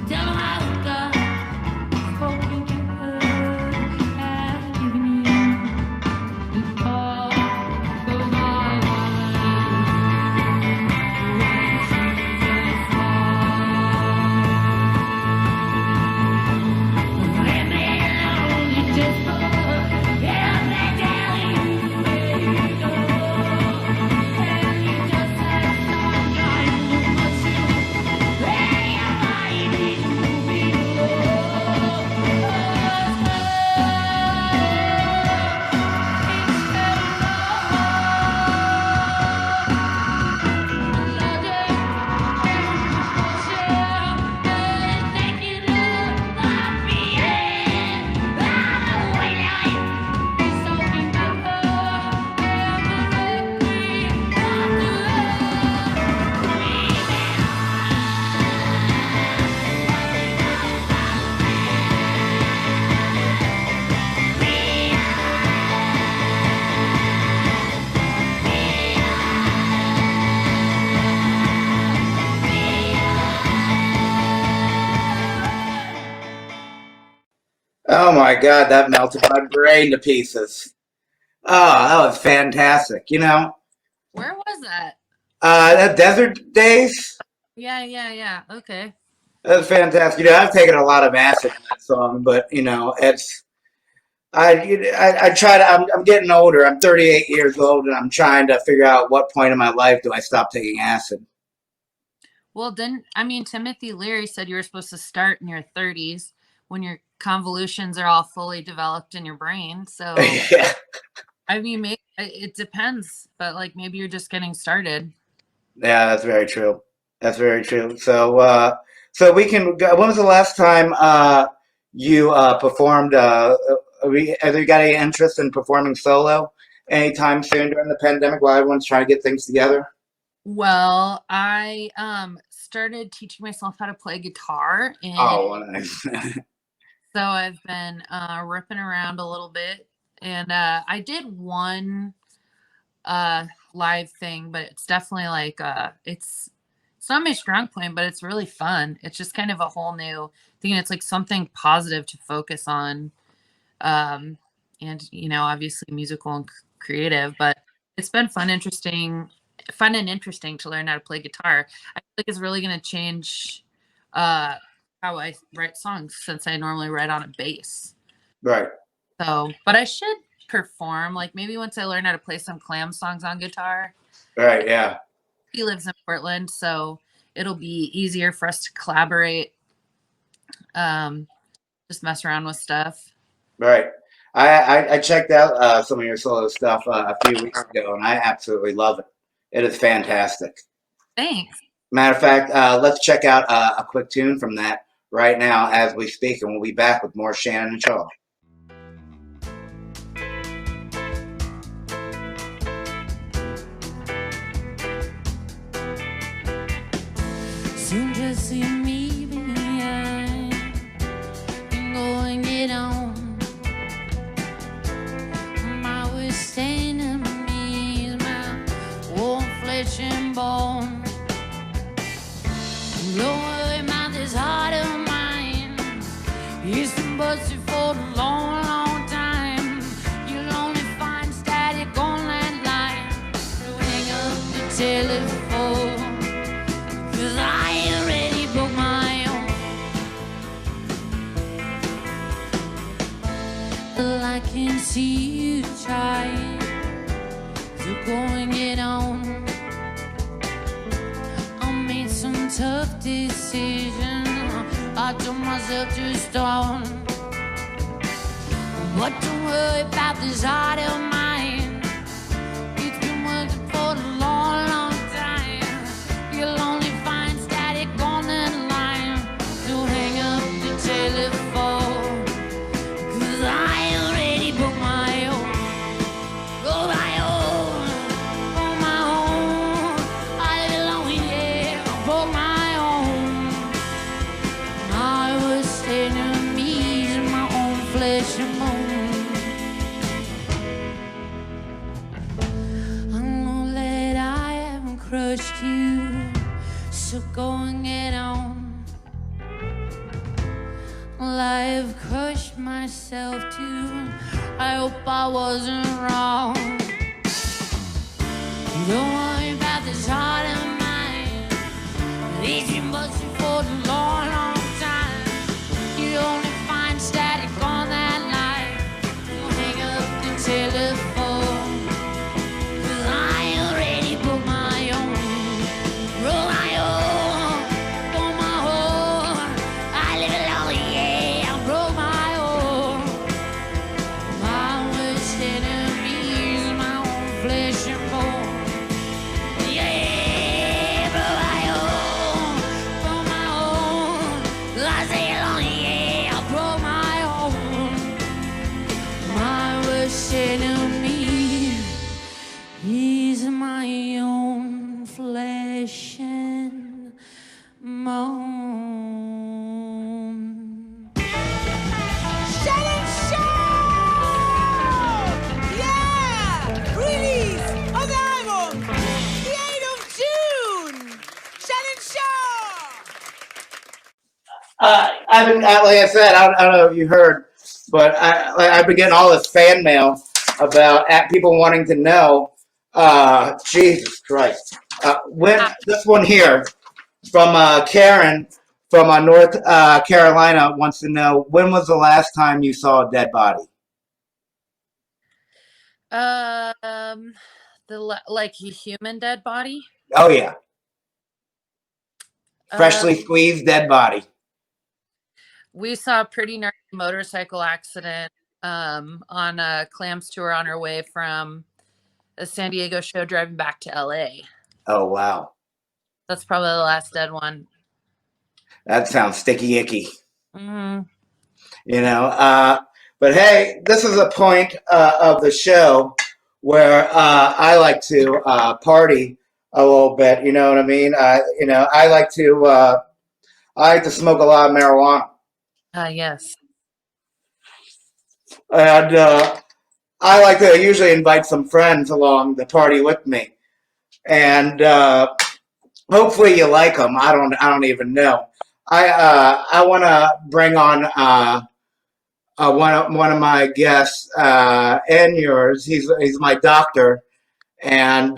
[SPEAKER 11] Tell 'em how
[SPEAKER 1] Oh my God, that melted my brain to pieces. Oh, that was fantastic. You know,
[SPEAKER 12] Where was that?
[SPEAKER 1] that Desert Days.
[SPEAKER 12] Yeah. Okay.
[SPEAKER 1] That was fantastic. You know, I've taken a lot of acid in that song, but you know, I try to. I'm getting older. I'm 38 years old, and I'm trying to figure out what point in my life do I stop taking acid.
[SPEAKER 12] Well, then, I mean, Timothy Leary said you were supposed to start in your 30s when your convolutions are all fully developed in your brain. So,
[SPEAKER 1] Yeah.
[SPEAKER 12] I mean, maybe it depends, but like maybe you're just getting started.
[SPEAKER 1] Yeah, that's very true. That's very true. So we can. When was the last time you performed? Have you got any interest in performing solo anytime soon during the pandemic while everyone's trying to get things together?
[SPEAKER 12] Well, I started teaching myself how to play guitar, and
[SPEAKER 1] Oh, nice.
[SPEAKER 12] so I've been ripping around a little bit, and I did one live thing, but it's definitely like it's not my strong point, but it's really fun. It's just kind of a whole new thing. It's like something positive to focus on, and you know, obviously musical and creative, but it's been fun and interesting to learn how to play guitar. I think it's really going to change uh how I write songs, since I normally write on a bass.
[SPEAKER 1] Right.
[SPEAKER 12] So, but I should perform, like maybe once I learn how to play some Clams songs on guitar.
[SPEAKER 1] Right. Yeah.
[SPEAKER 12] He lives in Portland, so it'll be easier for us to collaborate, just mess around with stuff.
[SPEAKER 1] Right. I checked out some of your solo stuff a few weeks ago, and I absolutely love it. It is fantastic.
[SPEAKER 12] Thanks.
[SPEAKER 1] Matter of fact, let's check out a quick tune from that right now as we speak, and we'll be back with more Shannon and Charles.
[SPEAKER 11] Soon just see me behind and go and get on. My worst enemy is my warm flesh and bone. Don't worry about this heart of mine. It's been busted for a long, long time. You'll only find static on that line. So hang up the telephone, 'cause I already broke my own. Well, I can see you trying, so go and get on. I made some tough decisions. I told myself to stone. But don't worry about this heart of mine. It's been working for a long, long time. You'll only find static on that line. So hang up the telephone, 'cause I already broke my own. Oh, my own. Oh, my own. I live alone, yeah. I broke my own. My worst enemies, my own flesh and bone. I know that I haven't crushed you, so go and get on. Well, I have crushed myself too. I hope I wasn't wrong. Don't worry about this heart of mine. It's been busted for a long, long time. You only find static on that line. You hang up the telephone, 'cause I already broke my own. Broke my own. Broke my own. I live alone, yeah. I broke my own. My worst enemy is my own flesh and bone. Yeah, broke my own. Broke my own. I say alone, yeah. I broke my own. My worst enemy is my own flesh and bone.
[SPEAKER 13] Shannon Show! Yeah! Release of the album, the 8th of June! Shannon Show!
[SPEAKER 1] I've been, like I said, I don't know if you heard, but I've been getting all this fan mail about people wanting to know. Jesus Christ! When this one here from Karen from North Carolina wants to know, when was the last time you saw a dead body?
[SPEAKER 12] Like a human dead body.
[SPEAKER 1] Oh yeah, freshly squeezed dead body.
[SPEAKER 12] We saw a pretty gnarly motorcycle accident on a Clams tour on our way from a San Diego show driving back to LA.
[SPEAKER 1] Oh wow,
[SPEAKER 12] that's probably the last dead one.
[SPEAKER 1] That sounds sticky icky.
[SPEAKER 12] Mm-hmm.
[SPEAKER 1] You know, but hey, this is a point of the show where I like to party a little bit. You know what I mean? I like to smoke a lot of marijuana.
[SPEAKER 12] Yes.
[SPEAKER 1] And I like to usually invite some friends along the party with me, and hopefully you like them. I don't even know. I want to bring on one of my guests and yours. He's my doctor, and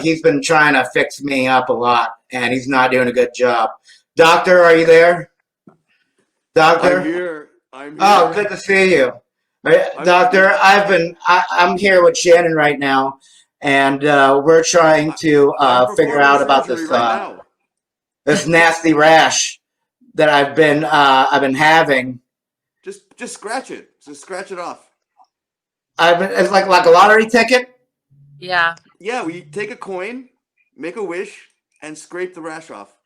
[SPEAKER 1] he's been trying to fix me up a lot, and he's not doing a good job. Doctor, are you there? Doctor,
[SPEAKER 14] I'm here.
[SPEAKER 1] Oh, good to see you, Doctor. I'm here with Shannon right now, and we're trying to figure out about this this nasty rash that I've been having.
[SPEAKER 14] Just scratch it. Just scratch it off.
[SPEAKER 1] It's like a lottery ticket.
[SPEAKER 12] Yeah.
[SPEAKER 14] Yeah, we take a coin, make a wish, and scrape the rash off,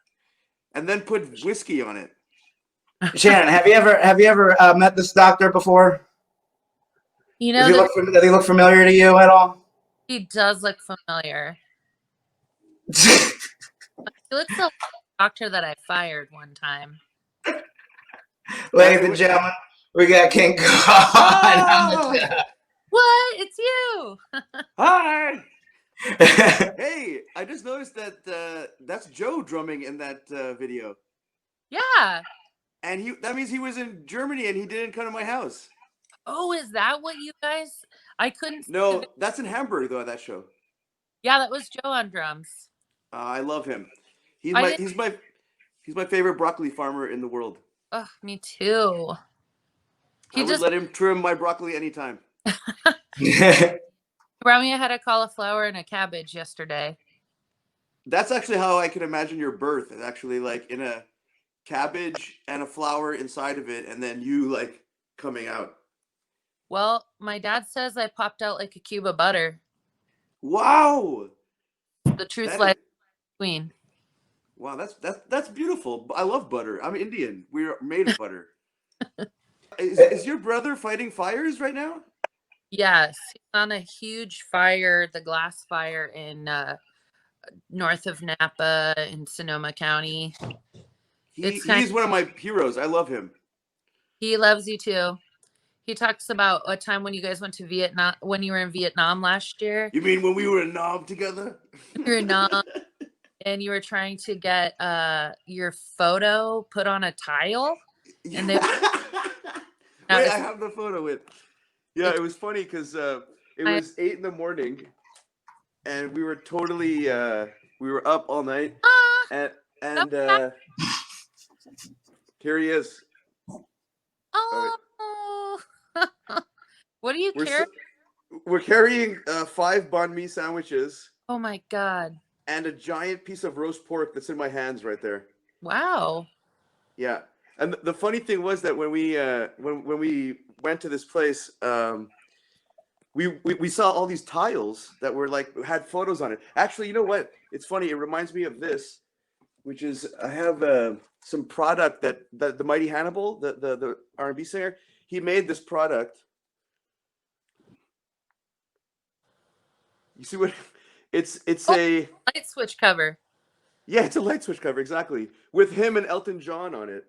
[SPEAKER 14] and then put whiskey on it.
[SPEAKER 1] Shannon, have you ever met this doctor before?
[SPEAKER 12] You know,
[SPEAKER 1] does he look familiar to you at all?
[SPEAKER 12] He does look familiar. He looks like the doctor that I fired one time.
[SPEAKER 1] Ladies and gentlemen, we got King Kong.
[SPEAKER 12] Oh! What? It's you.
[SPEAKER 14] Hi. Hey, I just noticed that that's Joe drumming in that video.
[SPEAKER 12] Yeah.
[SPEAKER 14] And that means he was in Germany and he didn't come to my house.
[SPEAKER 12] Oh, is that what you guys? I couldn't.
[SPEAKER 14] No, that's in Hamburg though. That show.
[SPEAKER 12] Yeah, that was Joe on drums.
[SPEAKER 14] I love him. He's my favorite broccoli farmer in the world.
[SPEAKER 12] Oh, me too.
[SPEAKER 14] I would let him trim my broccoli anytime.
[SPEAKER 12] He brought me a head of cauliflower and a cabbage yesterday.
[SPEAKER 14] That's actually how I can imagine your birth. It's actually like in a cabbage and a flower inside of it, and then you like coming out.
[SPEAKER 12] Well, my dad says I popped out like a cube of butter.
[SPEAKER 14] Wow.
[SPEAKER 12] The truth lies between.
[SPEAKER 14] Wow, that's beautiful. I love butter. I'm Indian. We're made of butter. Is your brother fighting fires right now?
[SPEAKER 12] Yes, he's on a huge fire, the glass fire in north of Napa in Sonoma County.
[SPEAKER 14] He's one of my heroes. I love him.
[SPEAKER 12] He loves you too. He talks about a time when you guys went to Vietnam, when you were in Vietnam last year.
[SPEAKER 14] You mean when we were in Nam together?
[SPEAKER 12] You were in Nam, and you were trying to get your photo put on a tile. And they
[SPEAKER 14] Wait, I have the photo with. Yeah, it was funny because it was 8 a.m. and we were totally we were up all night, and here he is.
[SPEAKER 12] Oh, what do you carry?
[SPEAKER 14] We're carrying 5 banh mi sandwiches.
[SPEAKER 12] Oh my god!
[SPEAKER 14] And a giant piece of roast pork that's in my hands right there.
[SPEAKER 12] Wow.
[SPEAKER 14] Yeah. And the funny thing was that when we went to this place, we saw all these tiles that were like had photos on it. Actually, you know what? It's funny. It reminds me of this, which is I have some product that the Mighty Hannibal, the R&B singer, he made this product. You see what? It's a
[SPEAKER 12] light switch cover.
[SPEAKER 14] Yeah, it's a light switch cover exactly with him and Elton John on it.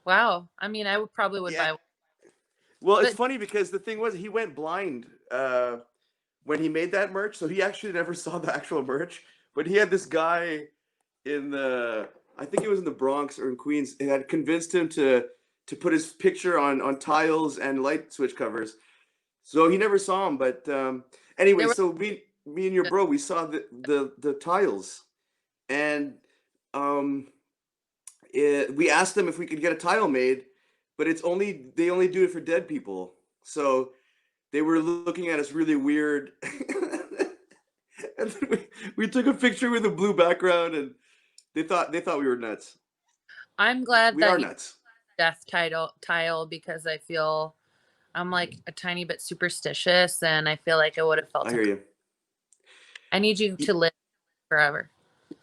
[SPEAKER 12] Wow. I mean, I probably would buy one.
[SPEAKER 14] Well, it's funny because the thing was he went blind when he made that merch, so he actually never saw the actual merch. But he had this guy in I think it was in the Bronx or in Queens, and had convinced him to to put his picture on tiles and light switch covers. So he never saw them. But anyway, so me and your bro, we saw the tiles, and we asked them if we could get a tile made, but they only do it for dead people. So they were looking at us really weird. And then we took a picture with a blue background, and they thought we were nuts.
[SPEAKER 12] I'm glad
[SPEAKER 14] We
[SPEAKER 12] that
[SPEAKER 14] are
[SPEAKER 12] you
[SPEAKER 14] nuts.
[SPEAKER 12] death tile because I feel I'm like a tiny bit superstitious, and I feel like I would have felt.
[SPEAKER 14] I hear you.
[SPEAKER 12] I need you to live forever.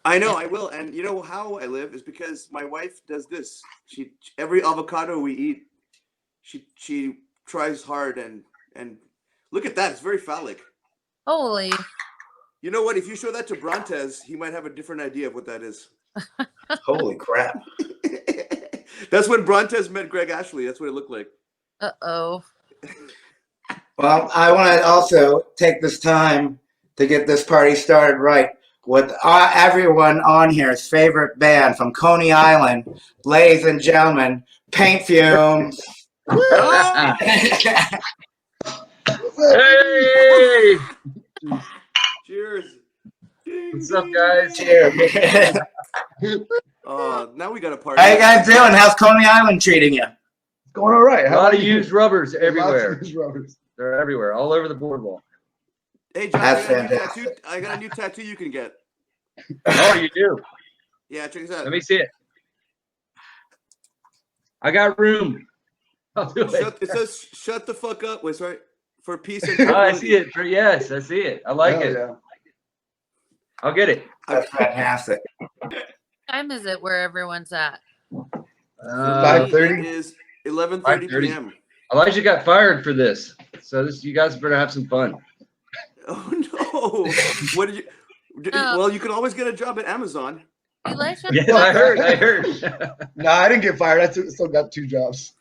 [SPEAKER 14] I know, I will. And you know how I live is because my wife does this. She every avocado we eat, she tries hard and look at that. It's very phallic.
[SPEAKER 12] Holy.
[SPEAKER 14] You know what? If you show that to Brontes, he might have a different idea of what that is.
[SPEAKER 1] Holy crap.
[SPEAKER 14] That's when Brontes met Greg Ashley. That's what it looked like.
[SPEAKER 12] Uh-oh.
[SPEAKER 15] Well, I want to also take this time to get this party started right with everyone on here's favorite band from Coney Island, ladies and gentlemen, Paint Fumes.
[SPEAKER 16] Hey!
[SPEAKER 14] Cheers.
[SPEAKER 16] What's up, guys?
[SPEAKER 15] Cheers.
[SPEAKER 14] Now we got a party.
[SPEAKER 15] How you guys doing? How's Coney Island treating you?
[SPEAKER 16] Going all right. A lot of used rubbers everywhere. They're everywhere, all over the boardwalk.
[SPEAKER 14] Hey, John,
[SPEAKER 15] That's
[SPEAKER 14] I got a new tattoo you can get.
[SPEAKER 16] Oh, you do?
[SPEAKER 14] Yeah, check this out.
[SPEAKER 16] Let me see it. I got room. I'll do it.
[SPEAKER 14] It says "Shut the fuck up." Wait, sorry. For peace and
[SPEAKER 16] I see it. Yes, I see it. I like it.
[SPEAKER 15] Yeah.
[SPEAKER 16] I'll get it.
[SPEAKER 15] That's fantastic.
[SPEAKER 12] What time is it where everyone's at?
[SPEAKER 16] 5:30
[SPEAKER 14] is 11:30 p.m.
[SPEAKER 16] Elijah got fired for this, so you guys better have some fun.
[SPEAKER 14] Oh no! What did you? Well, you can always get a job at Amazon.
[SPEAKER 12] Elijah?
[SPEAKER 16] Yeah, I heard.
[SPEAKER 17] No, I didn't get fired. I still got 2 jobs.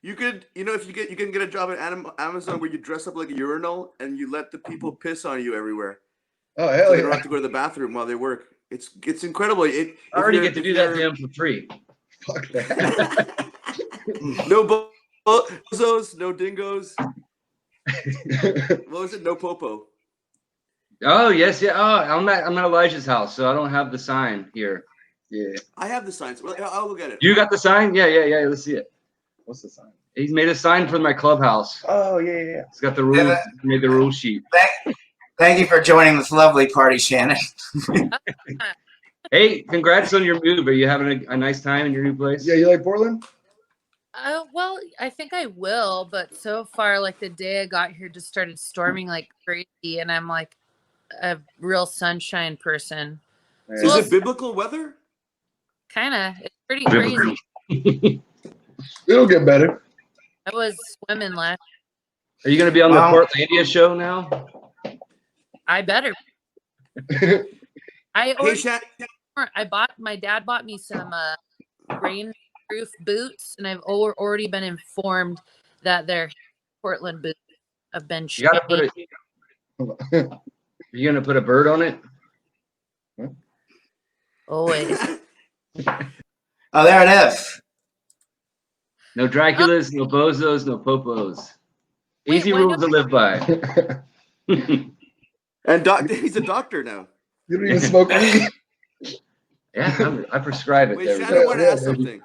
[SPEAKER 14] You could, if you can get a job at Amazon where you dress up like a urinal and you let the people piss on you everywhere.
[SPEAKER 17] Oh
[SPEAKER 14] So
[SPEAKER 17] hell
[SPEAKER 14] they
[SPEAKER 17] yeah!
[SPEAKER 14] don't have to go to the bathroom while they work. It's incredible.
[SPEAKER 16] I already get to do that to him for free.
[SPEAKER 17] Fuck that.
[SPEAKER 14] No bozos, no dingoes. What was it? No popo.
[SPEAKER 16] Oh yes, yeah. Oh, I'm at Elijah's house, so I don't have the sign here.
[SPEAKER 17] Yeah.
[SPEAKER 14] I have the signs. Well, I'll look at it.
[SPEAKER 16] You got the sign? Yeah. Let's see it.
[SPEAKER 17] What's the sign?
[SPEAKER 16] He's made a sign for my clubhouse.
[SPEAKER 17] Oh yeah.
[SPEAKER 16] It's got the rules. Made the rule sheet.
[SPEAKER 15] Thank you for joining this lovely party, Shannon.
[SPEAKER 16] Hey, congrats on your move. Are you having a nice time in your new place?
[SPEAKER 17] Yeah, you like Portland?
[SPEAKER 12] Well, I think I will, but so far, like the day I got here, just started storming like crazy, and I'm like a real sunshine person.
[SPEAKER 14] Is it biblical weather?
[SPEAKER 12] Kind of. It's pretty crazy.
[SPEAKER 17] It'll get better.
[SPEAKER 12] I was swimming last.
[SPEAKER 16] Are you going to be on the Portlandia show now?
[SPEAKER 12] I better. My dad bought me some rainproof boots, and I've already been informed that they're Portland boots have been
[SPEAKER 16] You gotta put it. You gonna put a bird on it?
[SPEAKER 12] Always.
[SPEAKER 15] Oh, there it is.
[SPEAKER 16] No Draculas, no bozos, no popos. Easy rules to live by.
[SPEAKER 14] And he's a doctor now.
[SPEAKER 17] You don't even smoke weed.
[SPEAKER 16] Yeah, I prescribe it.
[SPEAKER 14] Wait, Shannon wanted to ask something.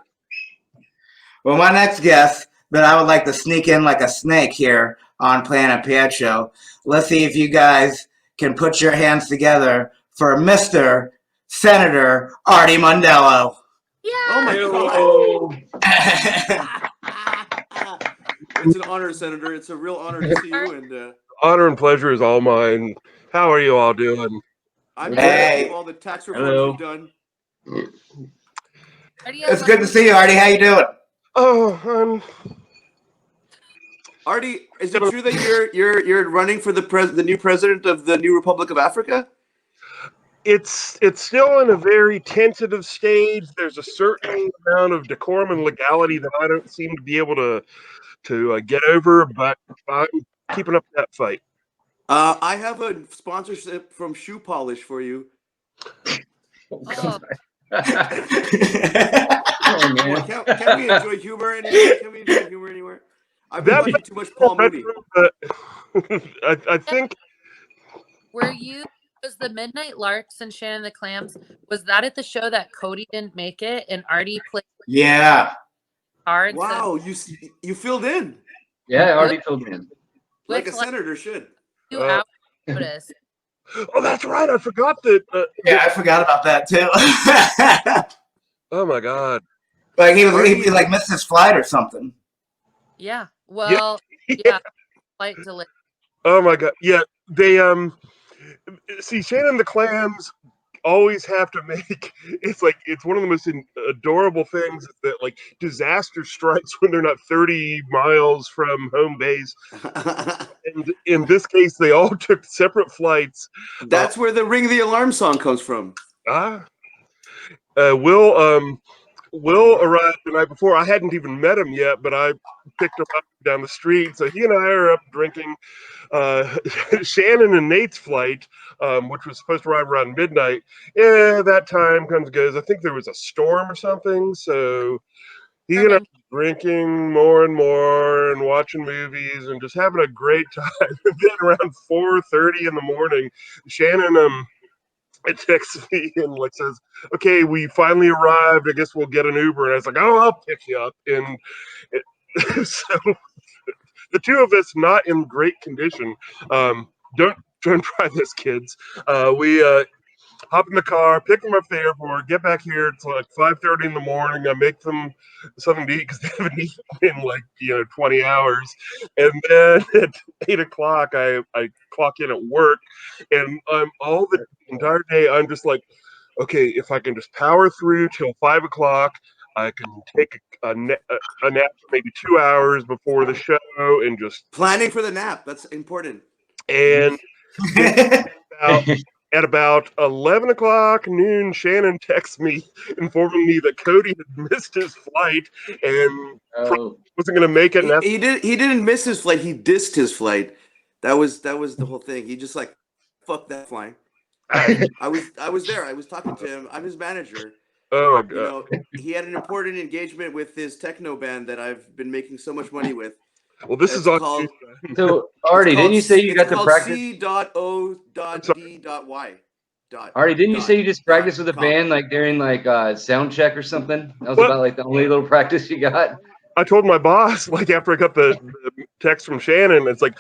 [SPEAKER 15] Well, my next guest that I would like to sneak in like a snake here on Planet Pietro. Let's see if you guys can put your hands together for Mr. Senator Artie Mondello.
[SPEAKER 14] Oh my God. It's an honor, Senator. It's a real honor to see you. And
[SPEAKER 18] honor and pleasure is all mine. How are you all doing?
[SPEAKER 14] I'm proud of all the tax reforms you've done.
[SPEAKER 15] It's good to see you, Artie. How you doing?
[SPEAKER 18] Oh,
[SPEAKER 14] Artie, is it true that you're running for the new president of the new Republic of Africa?
[SPEAKER 18] It's still in a very tentative stage. There's a certain amount of decorum and legality that I don't seem to be able to get over, but I'm keeping up that fight.
[SPEAKER 14] I have a sponsorship from Shoe Polish for you.
[SPEAKER 16] Oh, man.
[SPEAKER 14] Can we enjoy humor anywhere? Can we enjoy humor anywhere? I've been watching too much Paul Mooney.
[SPEAKER 18] I think.
[SPEAKER 12] Were you? Was the Midnight Larks and Shannon the Clams? Was that at the show that Cody didn't make it and Artie played?
[SPEAKER 15] Yeah.
[SPEAKER 12] Cards.
[SPEAKER 14] Wow, you filled in.
[SPEAKER 16] Yeah, I already filled in.
[SPEAKER 14] Like a senator should.
[SPEAKER 12] 2 hours notice.
[SPEAKER 18] Oh, that's right. I forgot that.
[SPEAKER 15] Yeah, I forgot about that too.
[SPEAKER 18] Oh my God.
[SPEAKER 15] Like he like missed his flight or something.
[SPEAKER 12] Yeah. Well, yeah. Flight delay.
[SPEAKER 18] Oh my God. Yeah, they see Shannon the Clams always have to make it's one of the most adorable things that like disaster strikes when they're not 30 miles from home base. And in this case, they all took separate flights.
[SPEAKER 14] That's where the Ring the Alarm song comes from.
[SPEAKER 18] Will arrived the night before. I hadn't even met him yet, but I picked him up down the street. So he and I are up drinking. Shannon and Nate's flight, which was supposed to arrive around midnight, that time comes and goes. I think there was a storm or something. So he and I were drinking more and more and watching movies and just having a great time. And then around 4:30 in the morning, Shannon it texts me and like says, "Okay, we finally arrived. I guess we'll get an Uber." And I was like, "Oh, I'll pick you up." And so the two of us, not in great condition. Don't try this, kids. We hop in the car, pick them up at the airport, get back here. It's like 5:30 in the morning. I make them something to eat because they haven't eaten in 20 hours. And then at 8 o'clock, I clock in at work, and all the entire day I'm just like, okay, if I can just power through till 5 o'clock, I can take a nap for maybe 2 hours before the show and just
[SPEAKER 14] planning for the nap. That's important.
[SPEAKER 18] And at about 11 o'clock noon, Shannon texts me informing me that Cody had missed his flight and wasn't going to make it.
[SPEAKER 14] He didn't miss his flight. He dissed his flight. That was the whole thing. He just like, fuck that flying. I was there. I was talking to him. I'm his manager.
[SPEAKER 18] Oh my God.
[SPEAKER 14] He had an important engagement with his techno band that I've been making so much money with.
[SPEAKER 18] Well, this is all
[SPEAKER 14] called.
[SPEAKER 16] So, Artie, didn't you say you got to practice?
[SPEAKER 14] C.O.D.Y.
[SPEAKER 16] Artie, didn't you say you just practiced with a band like during sound check or something? That was about like the only little practice you got.
[SPEAKER 18] I told my boss like after I got the text from Shannon, it's like,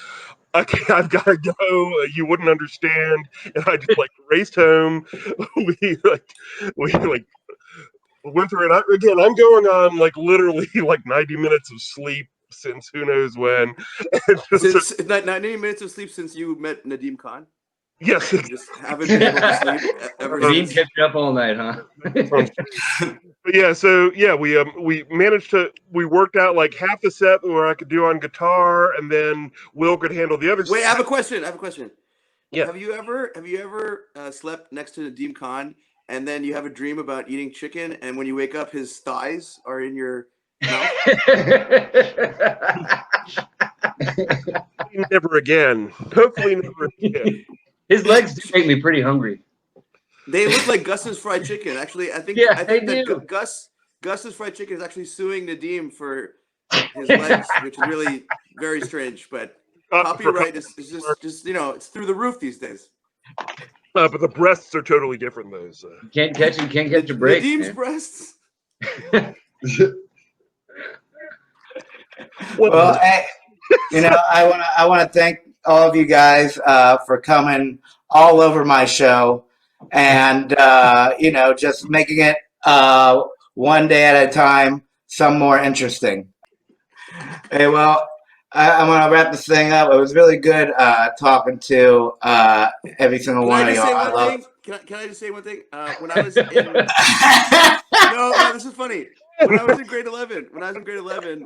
[SPEAKER 18] okay, I've got to go. You wouldn't understand, and I just like raced home. we went through it. Again, I'm going on like literally like 90 minutes of sleep since who knows when.
[SPEAKER 14] Since 90 minutes of sleep since you met Nadim Khan?
[SPEAKER 18] Yes.
[SPEAKER 14] You just haven't been able to sleep ever
[SPEAKER 16] Nadim
[SPEAKER 14] since.
[SPEAKER 16] kept you up all night, huh?
[SPEAKER 18] But yeah, so yeah, we managed to worked out like half the set where I could do on guitar, and then Will could handle the other.
[SPEAKER 14] Wait, I have a question.
[SPEAKER 18] Yeah.
[SPEAKER 14] Have you ever slept next to Nadim Khan and then you have a dream about eating chicken, and when you wake up, his thighs are in your mouth?
[SPEAKER 18] Never again. Hopefully never again.
[SPEAKER 16] His legs do make me pretty hungry.
[SPEAKER 14] They look like Gus's fried chicken. Actually, I think that Gus's fried chicken is actually suing Nadim for his legs, which is really very strange. But copyright is just it's through the roof these days.
[SPEAKER 18] But the breasts are totally different, though. So.
[SPEAKER 16] Can't catch a break.
[SPEAKER 14] Nadim's breasts.
[SPEAKER 15] Well, hey, I want to thank all of you guys for coming all over my show, and just making it one day at a time, some more interesting. Hey, well, I'm gonna wrap this thing up. It was really good talking to every single one of y'all.
[SPEAKER 14] Can I just say one thing? When I was in no, this is funny. When I was in grade 11,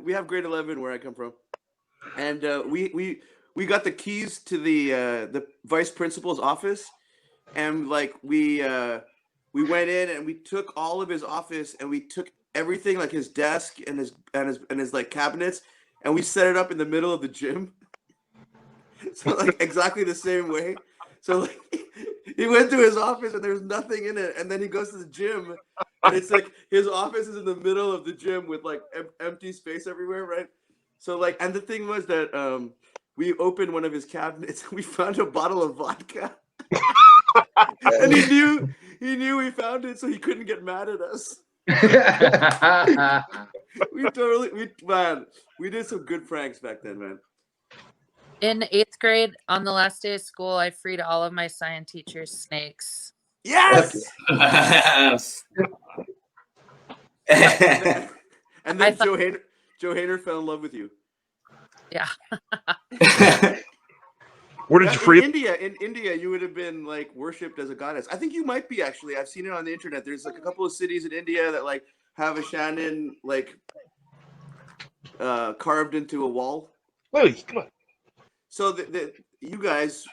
[SPEAKER 14] we have grade 11 where I come from, and we got the keys to the vice principal's office, and like we went in and we took all of his office, and we took everything like his desk and his like cabinets, and we set it up in the middle of the gym. So like exactly the same way. So like He went to his office and there's nothing in it, and then he goes to the gym, and it's like his office is in the middle of the gym with like empty space everywhere, right? So like, and the thing was that we opened one of his cabinets, and we found a bottle of vodka, and he knew we found it, so he couldn't get mad at us. We did some good pranks back then, man.
[SPEAKER 12] In 8th grade, on the last day of school, I freed all of my science teachers' snakes.
[SPEAKER 14] Yes.
[SPEAKER 15] Yes.
[SPEAKER 14] And then Joe Hader fell in love with you.
[SPEAKER 12] Yeah.
[SPEAKER 18] Where did you free?
[SPEAKER 14] In India, you would have been like worshipped as a goddess. I think you might be actually. I've seen it on the internet. There's like a couple of cities in India that like have a Shannon like carved into a wall.
[SPEAKER 18] Really? Come on.
[SPEAKER 14] So you guys,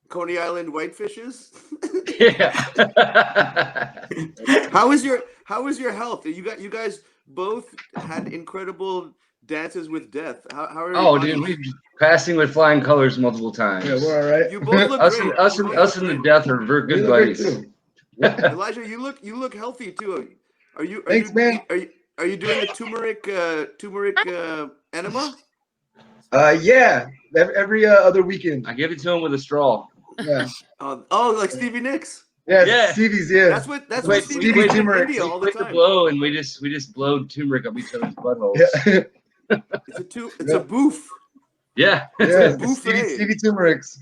[SPEAKER 14] Coney Island whitefishes.
[SPEAKER 16] Yeah.
[SPEAKER 14] How is your health? You guys both had incredible dances with death. How are your bodies?
[SPEAKER 16] Dude, we've passing with flying colors multiple times.
[SPEAKER 17] Yeah, we're all right.
[SPEAKER 14] You both look
[SPEAKER 16] us,
[SPEAKER 14] great.
[SPEAKER 16] and, us and the death are very good buddies.
[SPEAKER 14] Elijah, you look healthy too.
[SPEAKER 17] Thanks, man.
[SPEAKER 14] Are you doing the turmeric enema?
[SPEAKER 17] Yeah, every other weekend.
[SPEAKER 16] I give it to him with a straw.
[SPEAKER 17] Yeah.
[SPEAKER 14] Like Stevie Nicks.
[SPEAKER 17] Yeah, Stevie's. Yeah.
[SPEAKER 14] That's what Stevie Nicks in India all the
[SPEAKER 16] Quit
[SPEAKER 14] time.
[SPEAKER 16] the blow, and we just blow turmeric up each other's buttholes.
[SPEAKER 17] Yeah.
[SPEAKER 14] It's a boof.
[SPEAKER 16] Yeah.
[SPEAKER 17] Yeah.
[SPEAKER 14] Buffet.
[SPEAKER 17] Stevie turmerics.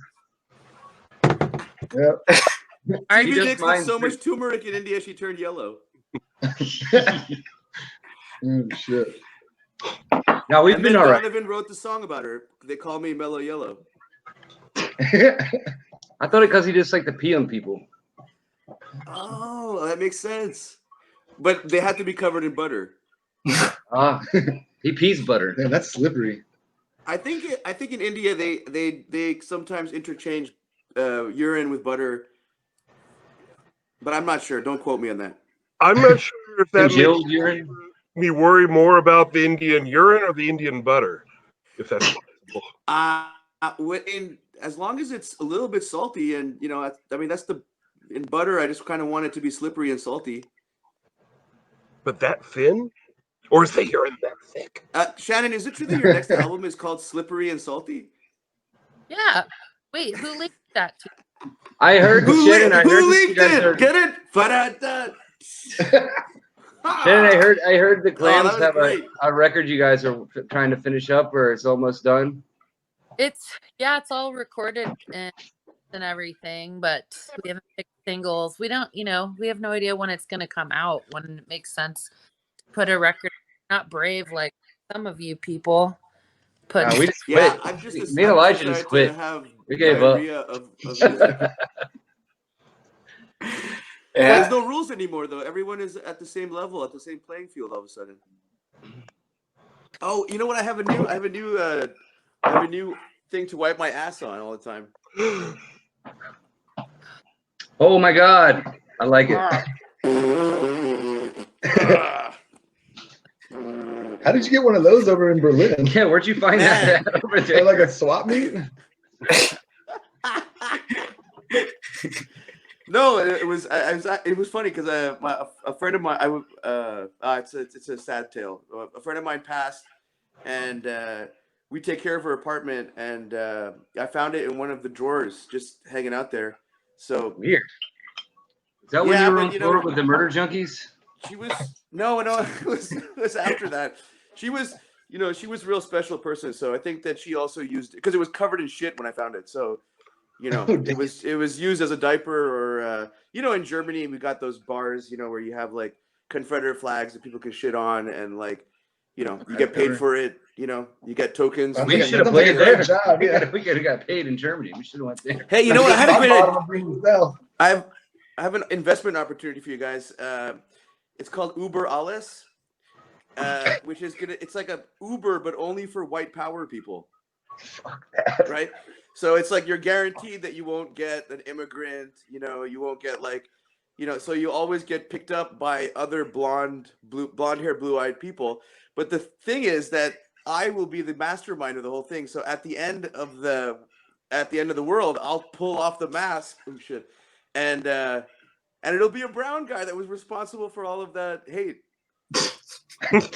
[SPEAKER 17] Yeah.
[SPEAKER 14] Stevie Nicks with so much turmeric in India, she turned yellow.
[SPEAKER 17] Oh shit.
[SPEAKER 16] Now we've been all right.
[SPEAKER 14] Donovan wrote the song about her. They call me Mellow Yellow.
[SPEAKER 16] I thought it because he just liked to pee on people.
[SPEAKER 14] Oh, that makes sense. But they had to be covered in butter.
[SPEAKER 16] He pees butter.
[SPEAKER 17] Man, that's slippery.
[SPEAKER 14] I think in India they sometimes interchange urine with butter, but I'm not sure. Don't quote me on that.
[SPEAKER 18] I'm not sure if that
[SPEAKER 16] Congealed
[SPEAKER 18] makes
[SPEAKER 16] urine.
[SPEAKER 18] me worry more about the Indian urine or the Indian butter, if that's possible.
[SPEAKER 14] As long as it's a little bit salty, and I mean in butter, I just kind of want it to be slippery and salty.
[SPEAKER 18] But that thin, or is the urine that thick?
[SPEAKER 14] Shannon, is it true that your next album is called Slippery and Salty?
[SPEAKER 12] Yeah. Wait, who leaked that to you?
[SPEAKER 16] I heard Shannon.
[SPEAKER 14] Who leaked it? Get it? Shannon,
[SPEAKER 16] I heard the Clams have
[SPEAKER 14] a
[SPEAKER 16] record you guys are trying to finish up, or it's almost done.
[SPEAKER 12] It's all recorded and everything, but we haven't picked singles. We don't, we have no idea when it's going to come out, when it makes sense to put a record. Not brave like some of you people.
[SPEAKER 16] We just quit. Me and Elijah just quit. We gave up.
[SPEAKER 14] There's no rules anymore, though. Everyone is at the same level, at the same playing field all of a sudden. Oh, you know what? I have a new thing to wipe my ass on all the time.
[SPEAKER 16] Oh my God, I like it.
[SPEAKER 17] How did you get one of those over in Berlin?
[SPEAKER 16] Yeah, where'd you find that over there?
[SPEAKER 17] Like a swap meet?
[SPEAKER 14] No, it was funny because a friend of mine, it's a sad tale. A friend of mine passed, and we take care of her apartment, and I found it in one of the drawers, just hanging out there. So
[SPEAKER 16] weird. Is that when you were on tour with the Murder Junkies?
[SPEAKER 14] She was no, it was after that. She was she was a real special person. So I think that she also used it because it was covered in shit when I found it. So. It was used as a diaper, or in Germany we got those bars, where you have like Confederate flags that people can shit on, and like, you get paid for it. You get tokens.
[SPEAKER 16] We should have played there. Job, yeah. We could have got paid in Germany. We should have went there.
[SPEAKER 14] Hey, you know what? I had a great. I have an investment opportunity for you guys. It's called Uber Alles, which is it's like a Uber but only for white power people.
[SPEAKER 17] Fuck that.
[SPEAKER 14] Right. So it's like you're guaranteed that you won't get an immigrant, you won't get like, so you always get picked up by other blonde hair, blue-eyed people. But the thing is that I will be the mastermind of the whole thing. So at the end of the world, I'll pull off the mask and shit. and it'll be a brown guy that was responsible for all of that hate,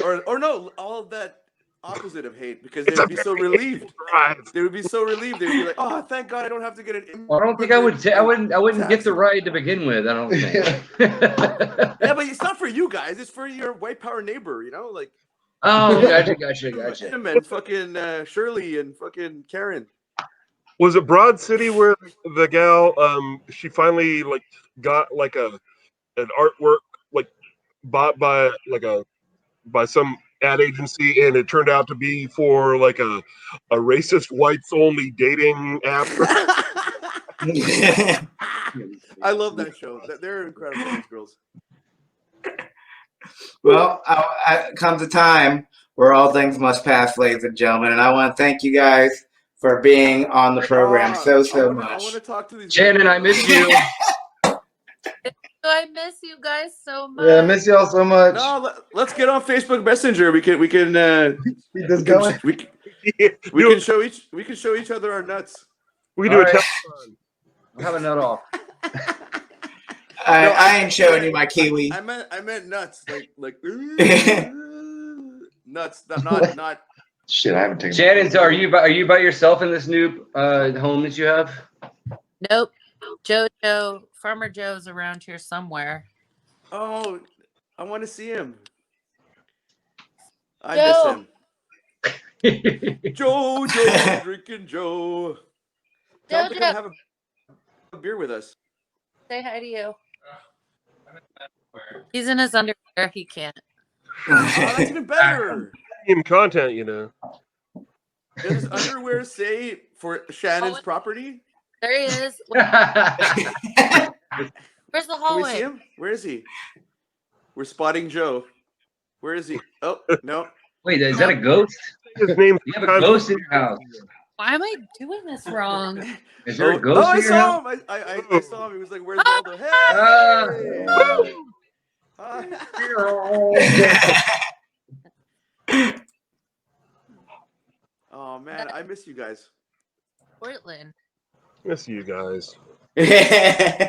[SPEAKER 14] or no, all of that opposite of hate, because they would be so relieved. They would be so relieved. They would be like, "Oh, thank God, I don't have to get an."
[SPEAKER 16] I don't think I would. I wouldn't get the ride to begin with. I don't think.
[SPEAKER 14] Yeah, but it's not for you guys. It's for your white power neighbor. You know, like.
[SPEAKER 16] Oh, gotcha.
[SPEAKER 14] Him and fucking Shirley and fucking Karen.
[SPEAKER 18] Was it Broad City where the gal she finally like got like an artwork like bought by some ad agency, and it turned out to be for like a racist whites only dating app?
[SPEAKER 14] I love that show. They're incredible, those girls.
[SPEAKER 15] Well, comes a time where all things must pass, ladies and gentlemen, and I want to thank you guys for being on the program so much.
[SPEAKER 14] I want to talk to these
[SPEAKER 16] Shannon, I miss you.
[SPEAKER 12] I miss you guys so much.
[SPEAKER 17] Yeah, I miss y'all so much.
[SPEAKER 14] No, let's get on Facebook Messenger. We can
[SPEAKER 17] Keep this going.
[SPEAKER 14] we can show each other our nuts.
[SPEAKER 18] We can do a
[SPEAKER 16] telethon. Have a nut off.
[SPEAKER 15] I ain't showing you my kiwi.
[SPEAKER 14] I meant nuts, like nuts, not.
[SPEAKER 17] Shit, I haven't taken.
[SPEAKER 16] Shannon, so are you by yourself in this new home that you have?
[SPEAKER 12] Nope. Farmer Joe's around here somewhere.
[SPEAKER 14] Oh, I want to see him. I miss him. Joe, drinking Joe. Tell him to come have a beer with us.
[SPEAKER 12] Say hi to you. He's in his underwear. He can't.
[SPEAKER 14] Oh, that's even better.
[SPEAKER 18] Premium content, you know.
[SPEAKER 14] Does his underwear say for Shannon's property?
[SPEAKER 12] There he is. Where's the hallway?
[SPEAKER 14] Can we see him? Where is he? We're spotting Joe. Where is he? Oh, no.
[SPEAKER 16] Wait, is that a ghost?
[SPEAKER 18] His name.
[SPEAKER 16] You have a ghost in your house.
[SPEAKER 12] Why am I doing this wrong?
[SPEAKER 16] Is there a ghost in your house?
[SPEAKER 14] I saw him. He was like, "Where's Waldo?" Hey! Oh man, I miss you guys.
[SPEAKER 12] Portland.
[SPEAKER 18] Miss you guys.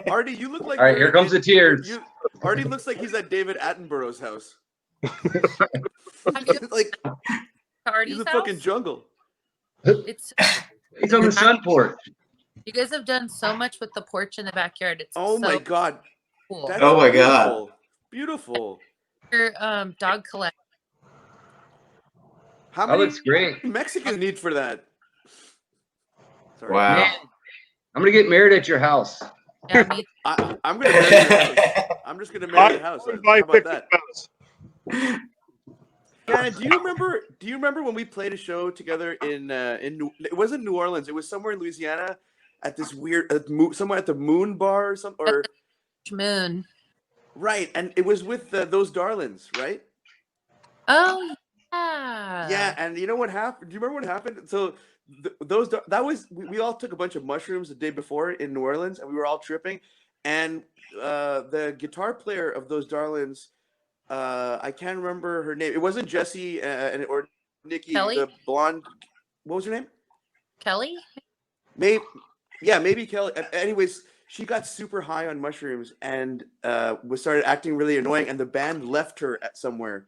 [SPEAKER 14] Artie, you look like.
[SPEAKER 16] All right, here comes the tears.
[SPEAKER 14] Artie looks like he's at David Attenborough's house. Like
[SPEAKER 12] Artie's
[SPEAKER 14] he's a
[SPEAKER 12] house?
[SPEAKER 14] fucking jungle.
[SPEAKER 12] It's
[SPEAKER 16] on the sun porch.
[SPEAKER 12] You guys have done so much with the porch in the backyard. It's
[SPEAKER 14] my god.
[SPEAKER 12] Cool.
[SPEAKER 14] That's
[SPEAKER 15] oh my
[SPEAKER 14] beautiful.
[SPEAKER 15] god.
[SPEAKER 14] Beautiful.
[SPEAKER 12] Your dog collection.
[SPEAKER 14] How many
[SPEAKER 16] looks great.
[SPEAKER 14] Mexicans need for that? Sorry.
[SPEAKER 15] Wow.
[SPEAKER 16] Man, I'm gonna get married at your house.
[SPEAKER 12] Yeah, me.
[SPEAKER 14] I'm gonna marry your house. I'm just gonna marry your house. How about that? Yeah, do you remember when we played a show together in it wasn't New Orleans, it was somewhere in Louisiana at this weird somewhere at the Moon Bar or something, or
[SPEAKER 12] Moon.
[SPEAKER 14] Right, and it was with those darlings, right?
[SPEAKER 12] Oh yeah.
[SPEAKER 14] Yeah, and you know what happened? Do you remember what happened? So we all took a bunch of mushrooms the day before in New Orleans, and we were all tripping, and the guitar player of those darlings, I can't remember her name. It wasn't Jessie or Nikki,
[SPEAKER 12] Kelly?
[SPEAKER 14] the blonde. What was her name?
[SPEAKER 12] Kelly?
[SPEAKER 14] Maybe Kelly. Anyways, she got super high on mushrooms and started acting really annoying, and the band left her somewhere,